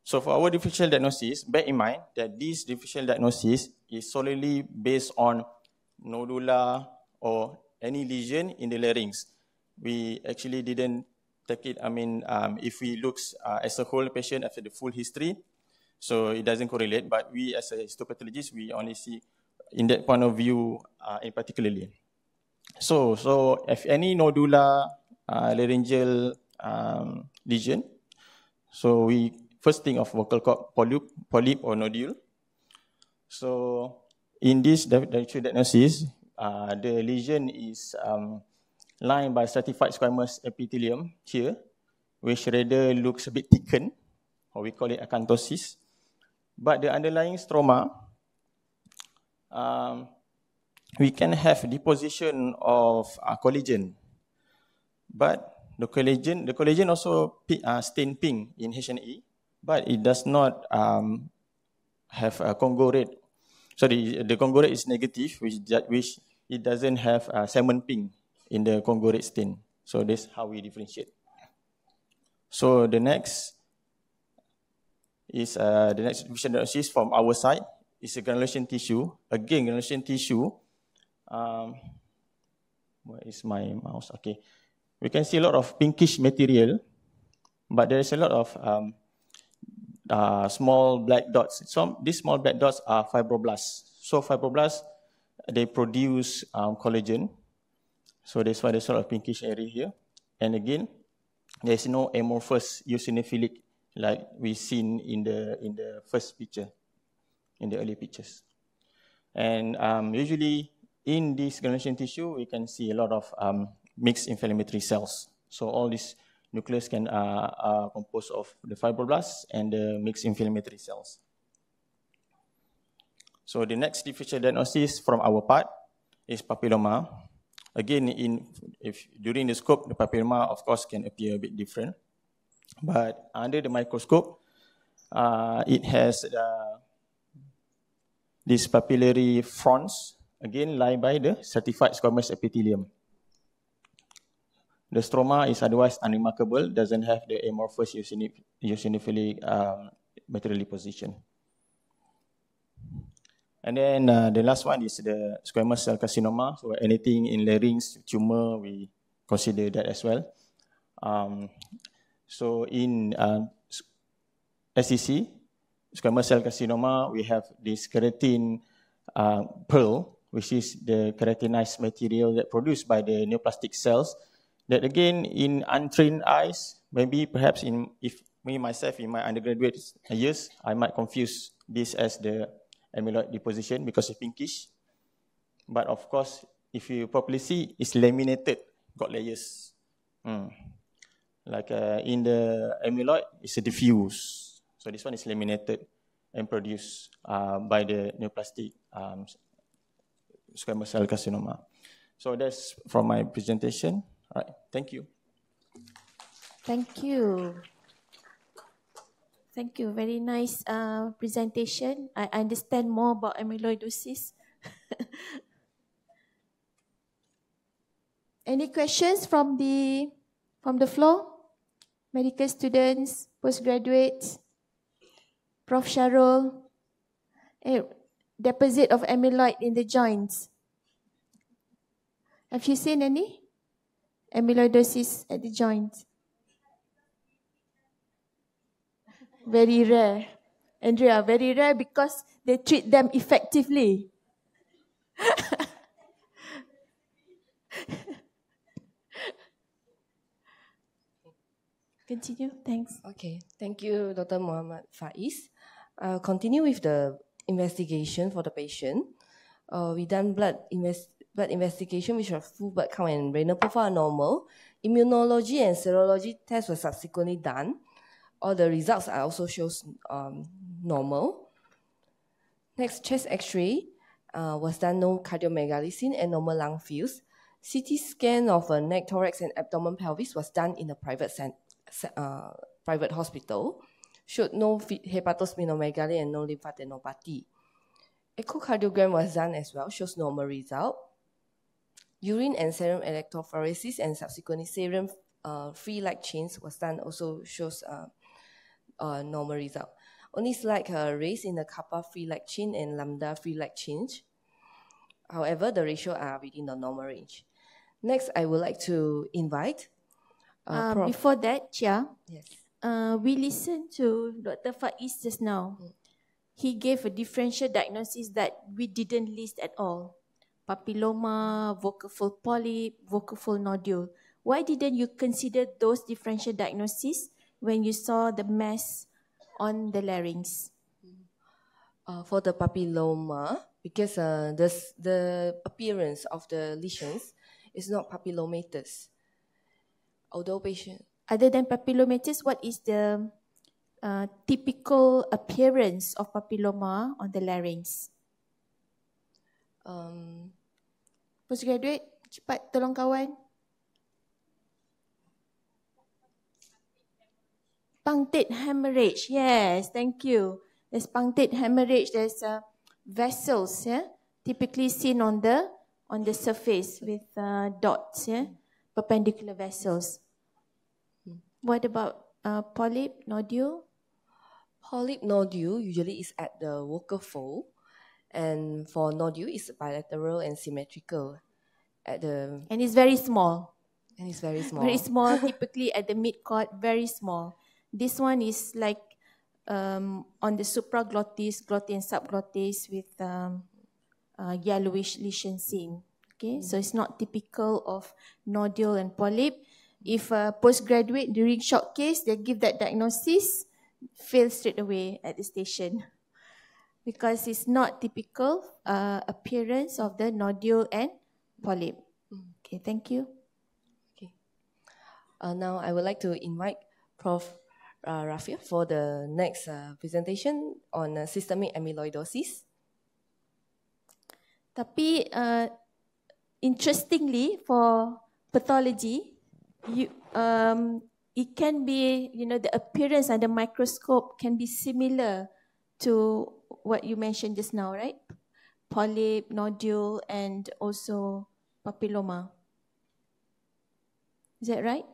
So for our differential diagnosis, bear in mind that this differential diagnosis is solely based on nodular or any lesion in the larynx. We actually didn't take it, if we look as a whole patient after the full history, So it doesn't correlate, but we as a histopathologist, we only see in that point of view in particularly. So if any nodular laryngeal lesion, so we first think of vocal cord polyp or nodule. So in this differential diagnosis, the lesion is lined by stratified squamous epithelium here, which rather looks a bit thickened, or we call it acanthosis. But the underlying stroma, we can have deposition of collagen, but the collagen also stain pink in H&E, but it does not have a Congo rate. Sorry, the Congo rate is negative, which it doesn't have salmon pink in the Congo rate stain. So that's how we differentiate. So the next is the next differential diagnosis from our side is a granulation tissue. Again, granulation tissue. Where is my mouse? Okay. We can see a lot of pinkish material, but there is a lot of small black dots. So these small black dots are fibroblasts. So fibroblasts, they produce collagen. So that's why there's a lot of pinkish area here. And again, there's no amorphous eosinophilic like we've seen in the first picture, in the early pictures. And usually in this granulation tissue, we can see a lot of mixed inflammatory cells. So all these nucleus are composed of the fibroblasts and the mixed inflammatory cells. So the next differential diagnosis from our part is papilloma. Again, during the scope, the papilloma of course can appear a bit different, but under the microscope, it has these papillary fronts, again lined by the stratified squamous epithelium. The stroma is otherwise unremarkable, doesn't have the amorphous eosinophilic material deposition. And then the last one is the squamous cell carcinoma. So anything in larynx, tumor, we consider that as well. So in SCC, squamous cell carcinoma, we have this keratin pearl, which is the keratinized material that produced by the neoplastic cells. That again, in untrained eyes, maybe perhaps if me myself in my undergraduate years, I might confuse this as the amyloid deposition because it's pinkish. But of course, if you properly see, it's laminated, got layers. Like in the amyloid, it's a diffuse. So this one is laminated and produced by the neoplastic squamous cell carcinoma. So that's from my presentation. All right, thank you. Thank you. Thank you. Very nice presentation. I understand more about amyloidosis. Any questions from the floor? Medical students, postgraduates, Prof. Sharul. Deposit of amyloid in the joints. Have you seen any amyloidosis at the joints? Very rare. Andrea, very rare because they treat them effectively. Continue, thanks. Okay, thank you, Dr. Muhammad Faiz. I'll continue with the investigation for the patient. We done blood investigation, which was full blood count and renal profile normal. Immunology and serology tests were subsequently done. All the results are also shows normal. Next, chest X-ray was done, no cardiomegaly seen and normal lung fields. CT scan of neck, thorax, and abdomen pelvis was done in a private hospital. Showed no hepatosplenomegaly and no lymphadenopathy. Echocardiogram was done as well, shows normal result. Urine and serum electrophoresis and subsequently serum free light chains was done, also shows normal result. Only slight raise in the kappa free light chain and lambda free light change. However, the ratio are within the normal range. Next, I would like to invite before that, Chia, yes. we listened to Dr. Faiz just now. He gave a differential diagnosis that we didn't list at all. Papilloma, vocal fold polyp, vocal fold nodule. Why didn't you consider those differential diagnoses when you saw the mass on the larynx? For the papilloma, because the appearance of the lesions is not papillomatous. Although patient... Other than papillomatous, what is the typical appearance of papilloma on the larynx? Postgraduate, cepat tolong kawan. Punctate hemorrhage, yes, thank you. There's punctate hemorrhage, there's vessels, yeah, typically seen on the surface with dots, yeah, perpendicular vessels. What about polyp, nodule? Polyp nodule usually is at the vocal fold, and for nodule it's bilateral and symmetrical at the... And it's very small. And it's very small. Very small, typically at the midcord, very small. This one is like on the supraglottis, glottis and subglottis with yellowish lesion seen. Okay, so it's not typical of nodule and polyp. If a postgraduate during short case, they give that diagnosis, fail straight away at the station because it's not typical appearance of the nodule and polyp. Okay, thank you. Okay. Now I would like to invite Prof. Rafia for the next presentation on systemic amyloidosis. Tapi interestingly for pathology, it can be, the appearance under microscope can be similar to what you mentioned just now, right? Polyp, nodule, and also papilloma. Is that right?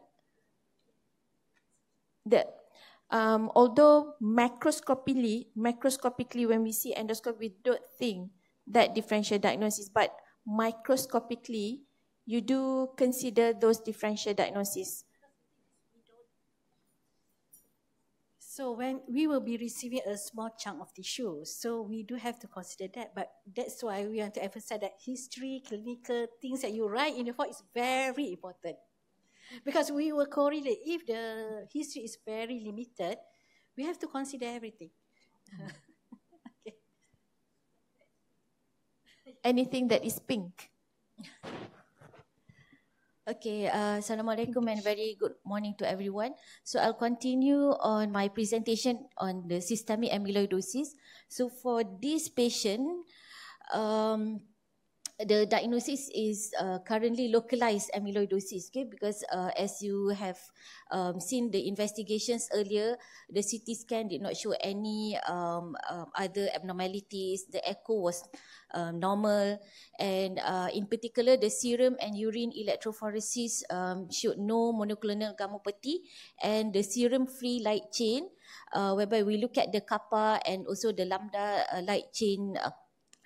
Although macroscopically, when we see endoscope, we don't think that differential diagnosis, but microscopically, you do consider those differential diagnoses. So when we will be receiving a small chunk of tissue, so we do have to consider that. But that's why we want to emphasize that history, clinical things that you write in the report is very important. Because we will correlate. If the history is very limited, we have to consider everything. Okay. Anything that is pink. Okay, Assalamualaikum and very good morning to everyone. So I'll continue on my presentation on the systemic amyloidosis. So for this patient, the diagnosis is currently localized amyloidosis, okay? Because as you have seen the investigations earlier, the CT scan did not show any other abnormalities. The echo was normal, and in particular, the serum and urine electrophoresis showed no monoclonal gammopathy, and the serum-free light chain, whereby we look at the kappa and also the lambda light chain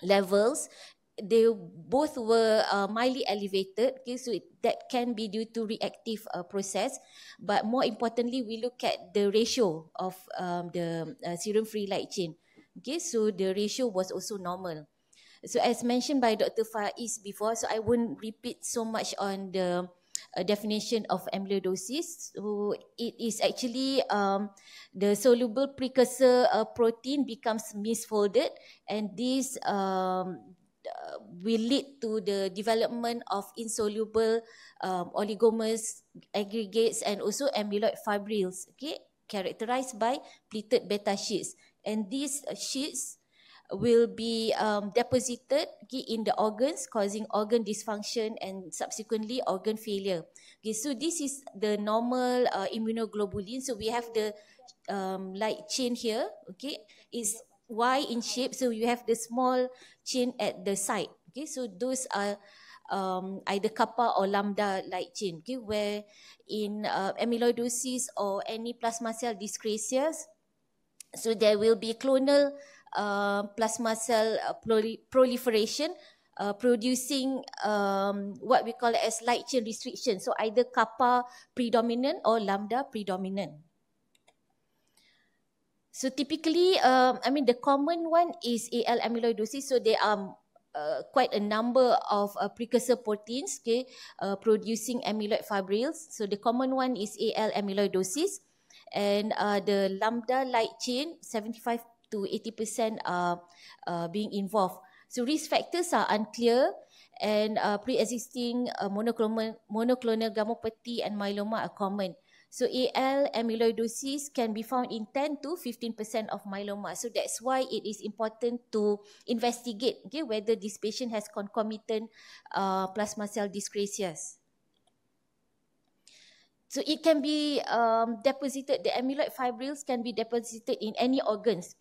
levels. They both were mildly elevated, okay, so that can be due to reactive process. But more importantly, we look at the ratio of the serum-free light chain. Okay, so the ratio was also normal. So as mentioned by Dr. Faiz before, so I won't repeat so much on the definition of amyloidosis. So it is actually the soluble precursor protein becomes misfolded, and this will lead to the development of insoluble oligomers, aggregates, and also amyloid fibrils, okay, characterized by pleated beta sheets. And these sheets will be deposited, okay, in the organs, causing organ dysfunction and subsequently organ failure. Okay, so this is the normal immunoglobulin. So we have the light chain here, okay, it's Y in shape, so you have the small chain at the side. Okay, so those are either kappa or lambda light chain. Okay, where in amyloidosis or any plasma cell dyscrasias, so there will be clonal plasma cell proliferation, producing what we call as light chain restriction. So either kappa predominant or lambda predominant. So typically, the common one is AL amyloidosis. So there are quite a number of precursor proteins, producing amyloid fibrils. So the common one is AL amyloidosis, and the lambda light chain, 75 to 80% are being involved. So risk factors are unclear, and pre-existing monoclonal gammopathy and myeloma are common. So AL amyloidosis can be found in 10 to 15% of myeloma. So that's why it is important to investigate whether this patient has concomitant plasma cell dyscrasias. So it can be deposited, the amyloid fibrils can be deposited in any organs.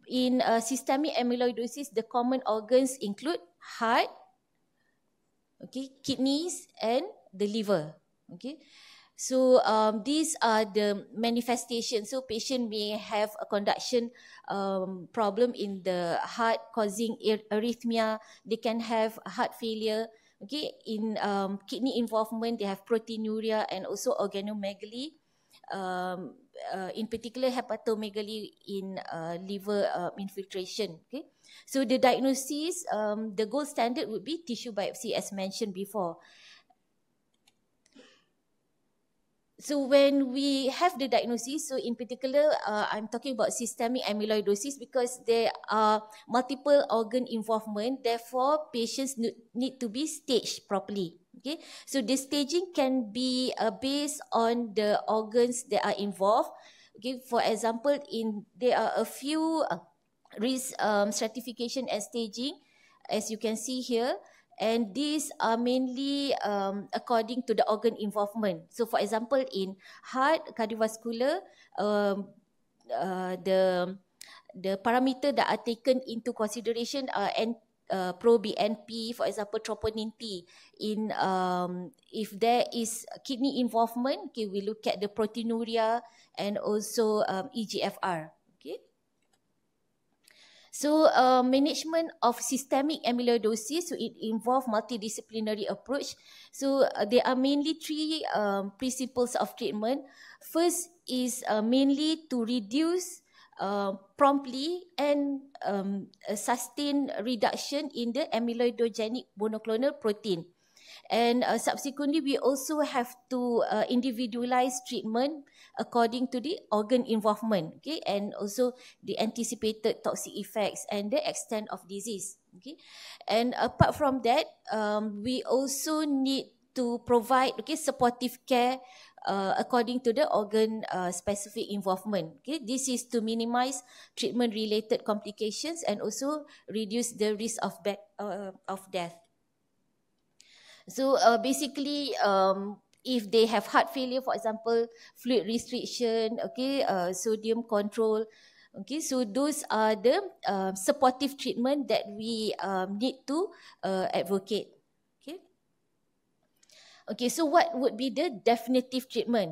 In systemic amyloidosis, the common organs include heart, kidneys, and the liver. So these are the manifestations. So patient may have a conduction problem in the heart causing arrhythmia. They can have heart failure. In kidney involvement, they have proteinuria and also organomegaly. In particular, hepatomegaly in liver infiltration. So the diagnosis, the gold standard would be tissue biopsy, as mentioned before. So when we have the diagnosis, so in particular, I'm talking about systemic amyloidosis because there are multiple organ involvement. Therefore, patients need to be staged properly. So the staging can be based on the organs that are involved. For example, there are a few risk stratification and staging, as you can see here. And these are mainly according to the organ involvement. So for example, in heart, cardiovascular, the parameter that are taken into consideration are pro-BNP, for example, troponin T. If there is kidney involvement, we look at the proteinuria and also EGFR. So management of systemic amyloidosis, so it involves multidisciplinary approach. So there are mainly three principles of treatment. First is mainly to reduce promptly and sustain reduction in the amyloidogenic monoclonal protein. And subsequently, we also have to individualize treatment according to the organ involvement, and also the anticipated toxic effects and the extent of disease. And apart from that, we also need to provide supportive care according to the organ specific involvement. This is to minimize treatment-related complications and also reduce the risk of death. So basically, if they have heart failure, for example, fluid restriction, sodium control, so those are the supportive treatment that we need to advocate. So what would be the definitive treatment?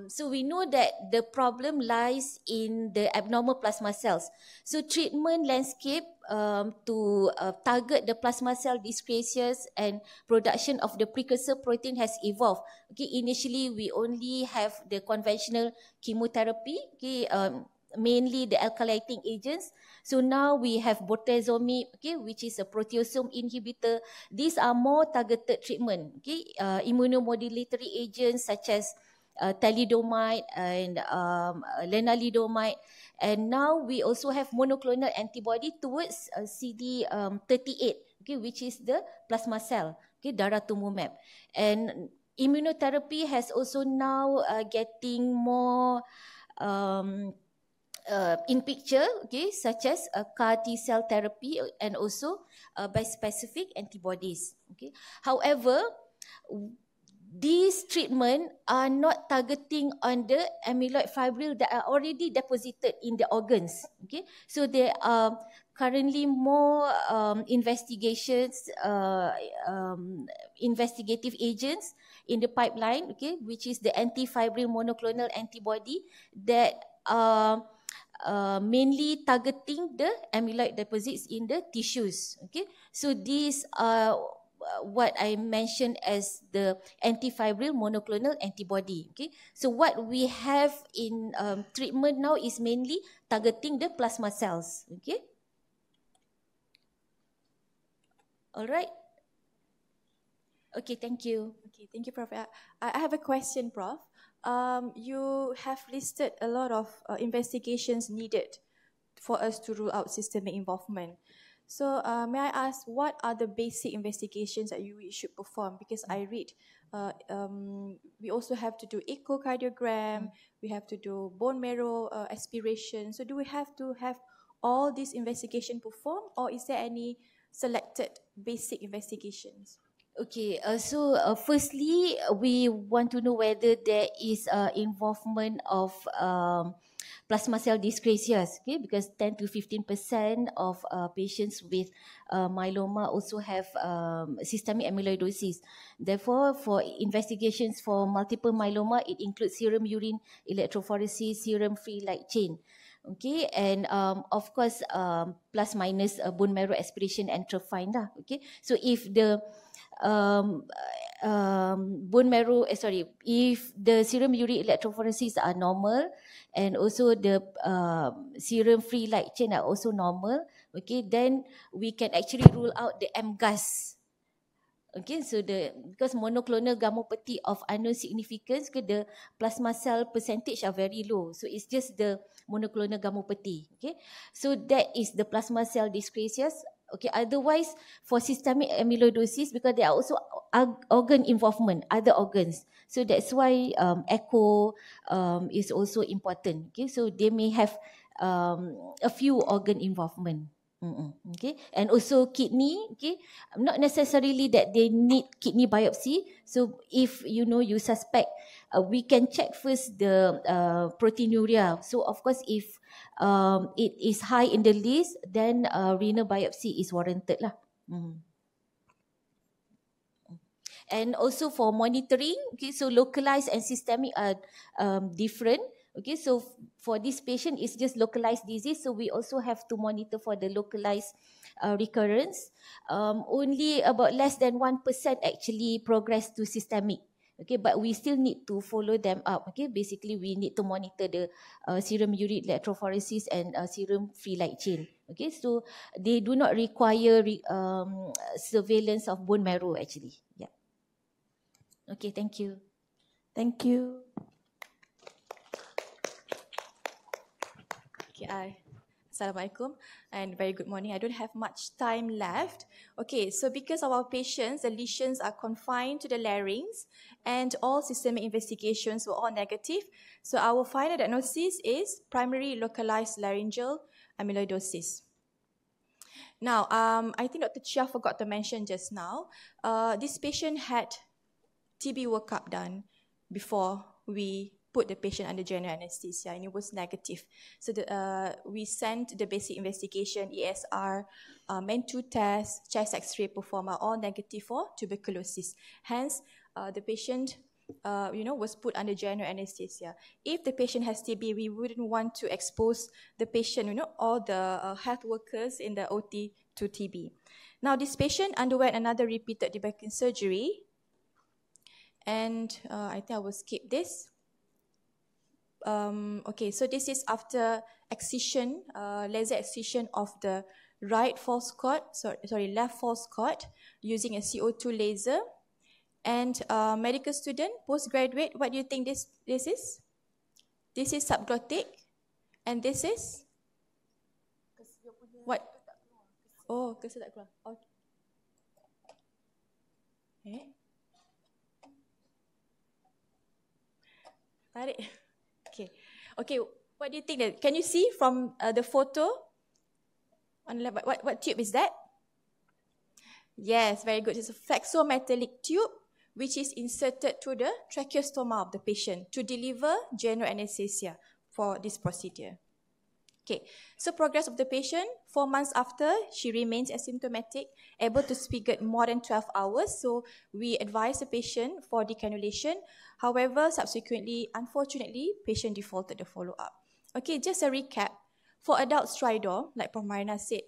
So we know that the problem lies in the abnormal plasma cells. So treatment landscape to target the plasma cell dyscrasias and production of the precursor protein has evolved. Initially we only have the conventional chemotherapy, mainly the alkylating agents. So now we have bortezomib, which is a proteasome inhibitor. These are more targeted treatment. Immunomodulatory agents such as thalidomide and lenalidomide. And now we also have monoclonal antibody towards CD38, which is the plasma cell, daratumumab. And immunotherapy has also now getting more in picture, such as CAR T-cell therapy and also bispecific antibodies. However, these treatments are not targeting on the amyloid fibril that are already deposited in the organs. So there are currently more investigations, investigative agents in the pipeline, which is the antifibril monoclonal antibody that are mainly targeting the amyloid deposits in the tissues. So these are what I mentioned as the antifibril monoclonal antibody. Okay, so what we have in treatment now is mainly targeting the plasma cells. Okay, all right. Okay, thank you. Okay, thank you, Prof. I have a question, Prof. You have listed a lot of investigations needed for us to rule out systemic involvement. So may I ask, what are the basic investigations that we should perform? Because I read we also have to do echocardiogram, we have to do bone marrow aspiration. So do we have to have all these investigations performed, or is there any selected basic investigations? Okay, so firstly, we want to know whether there is involvement of plasma cell dyscrasias, okay, because 10 to 15% of patients with myeloma also have systemic amyloidosis. Therefore, for investigations for multiple myeloma, it includes serum urine electrophoresis, serum free light chain. Okay, and of course, plus minus bone marrow aspiration and trophine lah. Okay, so if the bone marrow, if the serum urine electrophoresis are normal and also the serum free light chain are also normal, okay, then we can actually rule out the MGUS. Okay, so because monoclonal gammopathy of unknown significance, the plasma cell percentage are very low. So it's just the monoclonal gammopathy. Okay, so that is the plasma cell dyscrasias. Okay, otherwise for systemic amyloidosis, because there are also organ involvement, other organs. So that's why echo is also important. Okay, so they may have a few organ involvement. Okay, and also kidney. Okay, not necessarily that they need kidney biopsy. So if you suspect, we can check first the proteinuria. So of course, if it is high in the list, then renal biopsy is warranted lah. And also for monitoring, okay, so localized and systemic are different. Okay, so for this patient, it's just localized disease. So we also have to monitor for the localized recurrence. Only about less than 1% actually progress to systemic. Okay, but we still need to follow them up. Okay, basically we need to monitor the serum urine electrophoresis and serum free light chain. Okay, so they do not require surveillance of bone marrow actually. Yeah. Okay, thank you. Thank you. Okay, Assalamualaikum and very good morning. I don't have much time left. Okay, so because of our patients, the lesions are confined to the larynx and all systemic investigations were all negative. So our final diagnosis is primary localized laryngeal amyloidosis. Now, I think Dr. Chia forgot to mention just now, this patient had TB workup done before we put the patient under general anesthesia, and it was negative. So we sent the basic investigation, ESR, MEN2 test, chest X-ray performed, are all negative for tuberculosis. Hence, the patient was put under general anesthesia. If the patient has TB, we wouldn't want to expose the patient, all the health workers in the OT to TB. Now, this patient underwent another repeated debulking surgery, and I think I will skip this. Okay, so this is after excision, laser excision of the left false cord using a CO2 laser. And medical student, postgraduate, what do you think this is? This is subglottic, and this is what? Oh, kesel tak keluar. Okay. Tarik. Okay. What do you think? Can you see from the photo? On the left, what tube is that? Yes, very good. It's a flexometallic tube which is inserted to the tracheostoma of the patient to deliver general anesthesia for this procedure. Okay, so progress of the patient, 4 months after, she remains asymptomatic, able to speak at more than 12 hours. So we advise the patient for decannulation. However, subsequently, unfortunately, patient defaulted the follow-up. Okay, just a recap. For adult stridor, like Prof. Marina said,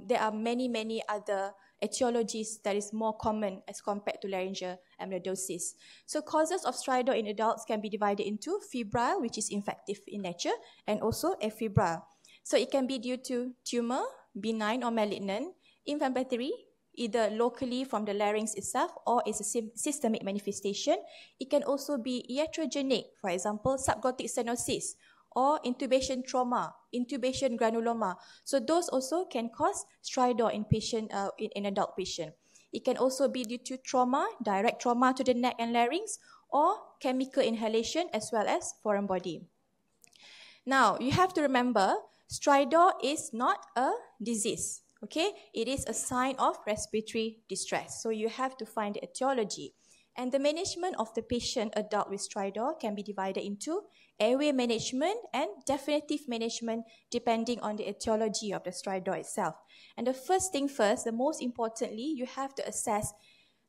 there are many other etiologies that is more common as compared to laryngeal amyloidosis. So causes of stridor in adults can be divided into febrile, which is infective in nature, and also afebrile. So it can be due to tumor, benign or malignant, inflammatory, either locally from the larynx itself or is a systemic manifestation. It can also be iatrogenic, for example, subglottic stenosis, or intubation trauma, intubation granuloma. So those also can cause stridor in adult patient. It can also be due to trauma, direct trauma to the neck and larynx, or chemical inhalation as well as foreign body. Now, you have to remember, stridor is not a disease. Okay, it is a sign of respiratory distress. So you have to find the etiology. And the management of the patient adult with stridor can be divided into airway management and definitive management depending on the etiology of the stridor itself. And the first thing first, the most importantly, you have to assess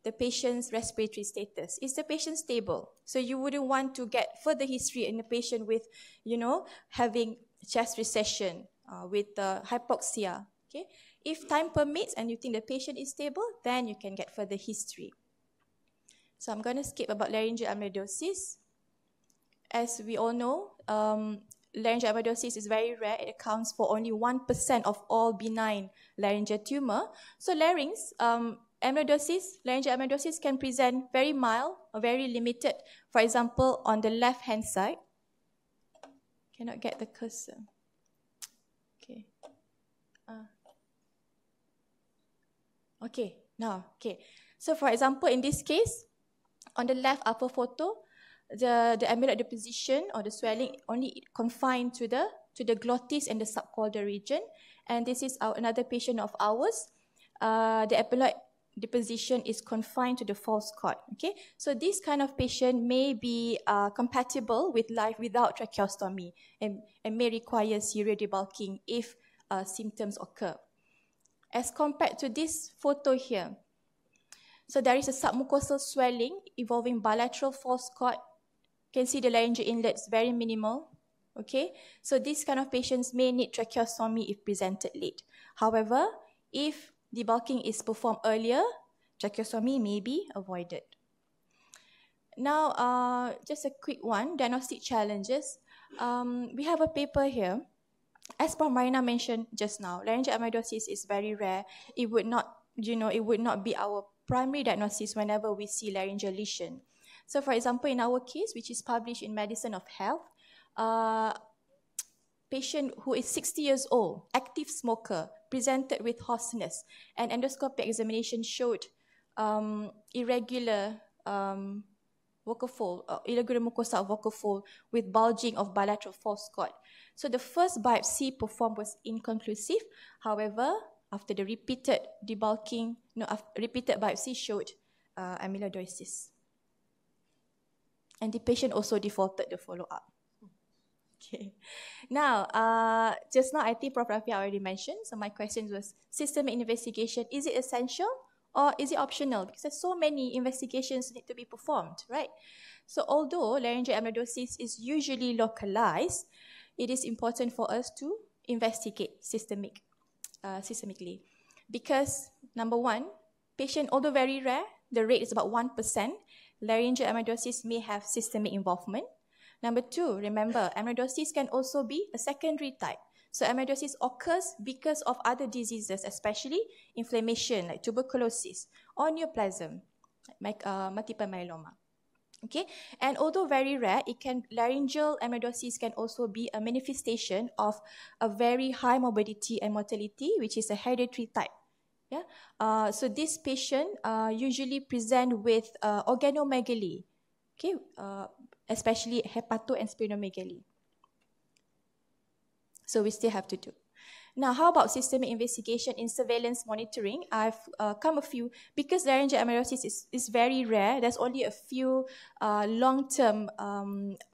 the patient's respiratory status. Is the patient stable? So you wouldn't want to get further history in a patient with, having chest recession, with hypoxia. Okay. If time permits and you think the patient is stable, then you can get further history. So I'm going to skip about laryngeal amyloidosis. As we all know, laryngeal amyloidosis is very rare. It accounts for only 1% of all benign laryngeal tumor. So laryngeal amyloidosis can present very mild or very limited. For example, on the left-hand side, cannot get the cursor. Okay. Okay. So for example, in this case, on the left upper photo, the amyloid deposition or the swelling only confined to the glottis and the subchordal region. And this is another patient of ours. The amyloid deposition is confined to the false chord. Okay, so this kind of patient may be compatible with life without tracheostomy and may require serial debulking if symptoms occur. As compared to this photo here, so there is a submucosal swelling involving bilateral false chord. You can see the laryngeal inlet is very minimal. Okay, so this kind of patients may need tracheostomy if presented late. However, if debulking is performed earlier, tracheostomy may be avoided. Now, just a quick one, diagnostic challenges. We have a paper here. As Prof. Marina mentioned just now, laryngeal amyloidosis is very rare. It would not be our primary diagnosis whenever we see laryngeal lesion. So for example, in our case, which is published in Medicine of Health, patient who is 60 years old, active smoker, presented with hoarseness, and endoscopic examination showed irregular vocal fold, irregular mucosa of vocal fold with bulging of bilateral false chord. So the first biopsy performed was inconclusive. However, after the repeated debulking, repeated biopsy showed amyloidosis. And the patient also defaulted the follow-up. Okay. Now, just now I think Prof. Rafi already mentioned, so my question was, systemic investigation, is it essential or is it optional? Because there's so many investigations need to be performed, right? So although laryngeal amyloidosis is usually localized, it is important for us to investigate systemically. Because number one, patient, although very rare, the rate is about 1%, laryngeal amyloidosis may have systemic involvement. Number two, remember, amyloidosis can also be a secondary type. So amyloidosis occurs because of other diseases, especially inflammation like tuberculosis or neoplasm, like multiple myeloma. Okay, and although very rare, laryngeal amyloidosis can also be a manifestation of a very high morbidity and mortality, which is a hereditary type. Yeah, so this patient usually present with organomegaly, okay, especially hepato and splenomegaly. So we still have to do. Now, how about systemic investigation in surveillance monitoring? I've come a few, because laryngeal amyloidosis is very rare, there's only a few long-term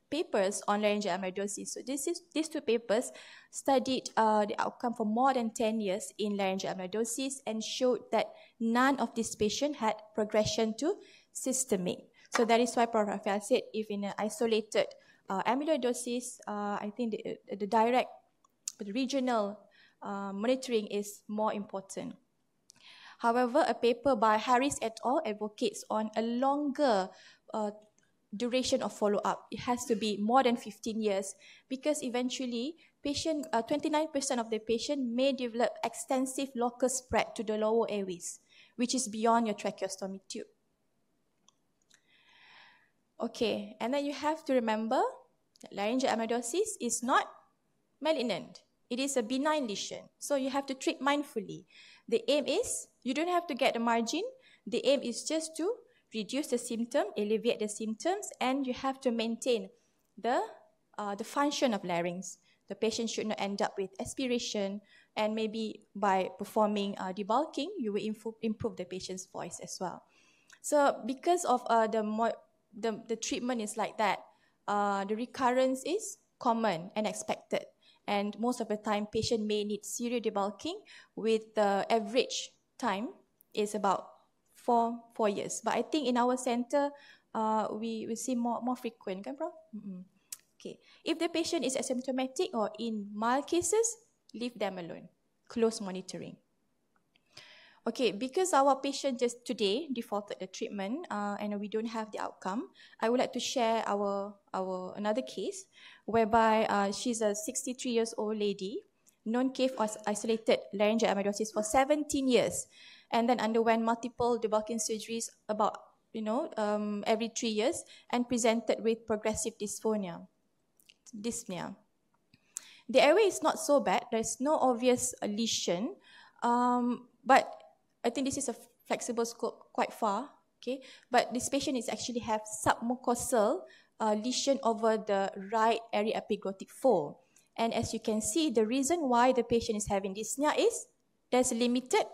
papers on laryngeal amyloidosis. So these two papers studied the outcome for more than 10 years in laryngeal amyloidosis and showed that none of these patients had progression to systemic. So that is why Prof. Rafael said if in an isolated amyloidosis, I think the direct, the regional monitoring is more important. However, a paper by Harris et al. Advocates on a longer duration of follow-up. It has to be more than 15 years because eventually 29% of the patient may develop extensive local spread to the lower airways, which is beyond your tracheostomy tube. Okay, and then you have to remember that laryngeal amyloidosis is not malignant. It is a benign lesion, so you have to treat mindfully. The aim is, you don't have to get the margin. The aim is just to reduce the symptom, alleviate the symptoms, and you have to maintain the function of larynx. The patient should not end up with aspiration, and maybe by performing debulking, you will improve the patient's voice as well. So because of the treatment is like that, the recurrence is common and expected. And most of the time, patient may need serial debulking with the average time is about 4 years. But I think in our center, we see more frequent, kan, Prof? Okay. If the patient is asymptomatic or in mild cases, leave them alone. Close monitoring. Okay, because our patient just today defaulted the treatment and we don't have the outcome, I would like to share our another case whereby she's a 63-year-old lady, non-cave or isolated laryngeal amyloidosis for 17 years, and then underwent multiple debulking surgeries about every 3 years and presented with progressive dyspnea. The airway is not so bad. There's no obvious lesion, but I think this is a flexible scope quite far, okay? But this patient is actually have submucosal lesion over the right area epiglottic fold. And as you can see, the reason why the patient is having dyspnea is there's limited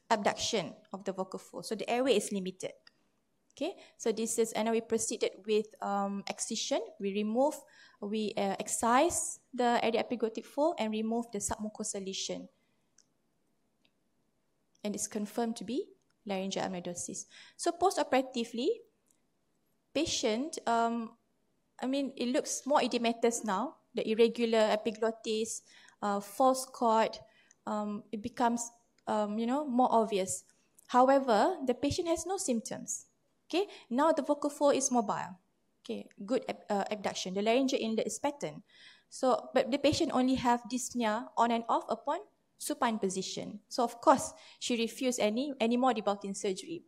abduction of the vocal fold. So the airway is limited. Okay, so this is, and we proceeded with excision. We excise the area epiglottic fold and remove the submucosal lesion. And it's confirmed to be laryngeal amyloidosis. So post-operatively, patient, it looks more edematous now. The irregular epiglottis, false chord, it becomes, more obvious. However, the patient has no symptoms. Okay, now the vocal fold is mobile. Okay, good abduction. The laryngeal inlet is patterned. So, but the patient only have dyspnea on and off upon supine position. So of course, she refused any more debulking surgery.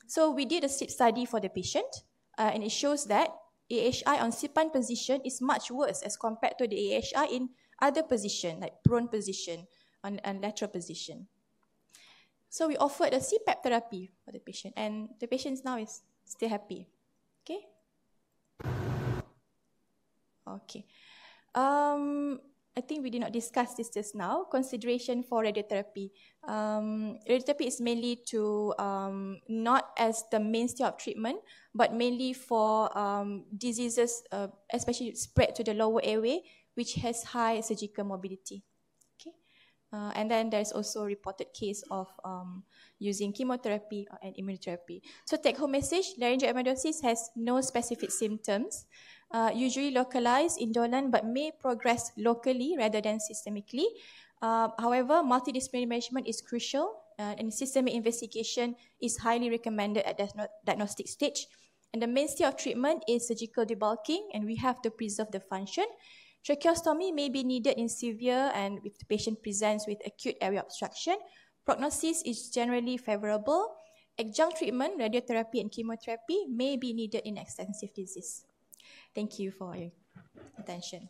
So we did a sleep study for the patient, and it shows that AHI on supine position is much worse as compared to the AHI in other position, like prone position and lateral position. So we offered a CPAP therapy for the patient, and the patient now is still happy. Okay? Okay. I think we did not discuss this just now. Consideration for radiotherapy. Radiotherapy is mainly to, not as the mainstay of treatment, but mainly for diseases, especially spread to the lower airway, which has high surgical morbidity. Okay, and then there's also a reported case of using chemotherapy and immunotherapy. So take-home message, laryngeal amyloidosis has no specific symptoms. Usually localized, indolent, but may progress locally rather than systemically. However, multidisciplinary management is crucial, and systemic investigation is highly recommended at diagnostic stage. And the mainstay of treatment is surgical debulking, and we have to preserve the function. Tracheostomy may be needed in severe and if the patient presents with acute airway obstruction. Prognosis is generally favorable. Adjunct treatment, radiotherapy and chemotherapy may be needed in extensive disease. Thank you for your attention.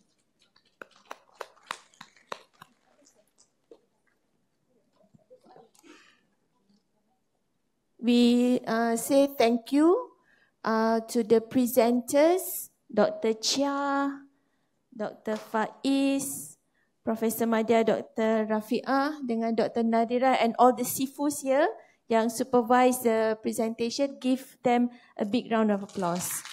We say thank you to the presenters, Dr. Chia, Dr. Faiz, Professor Madya, Dr. Rafiqah dengan Dr. Nadira and all the SIFUs here yang supervise the presentation. Give them a big round of applause.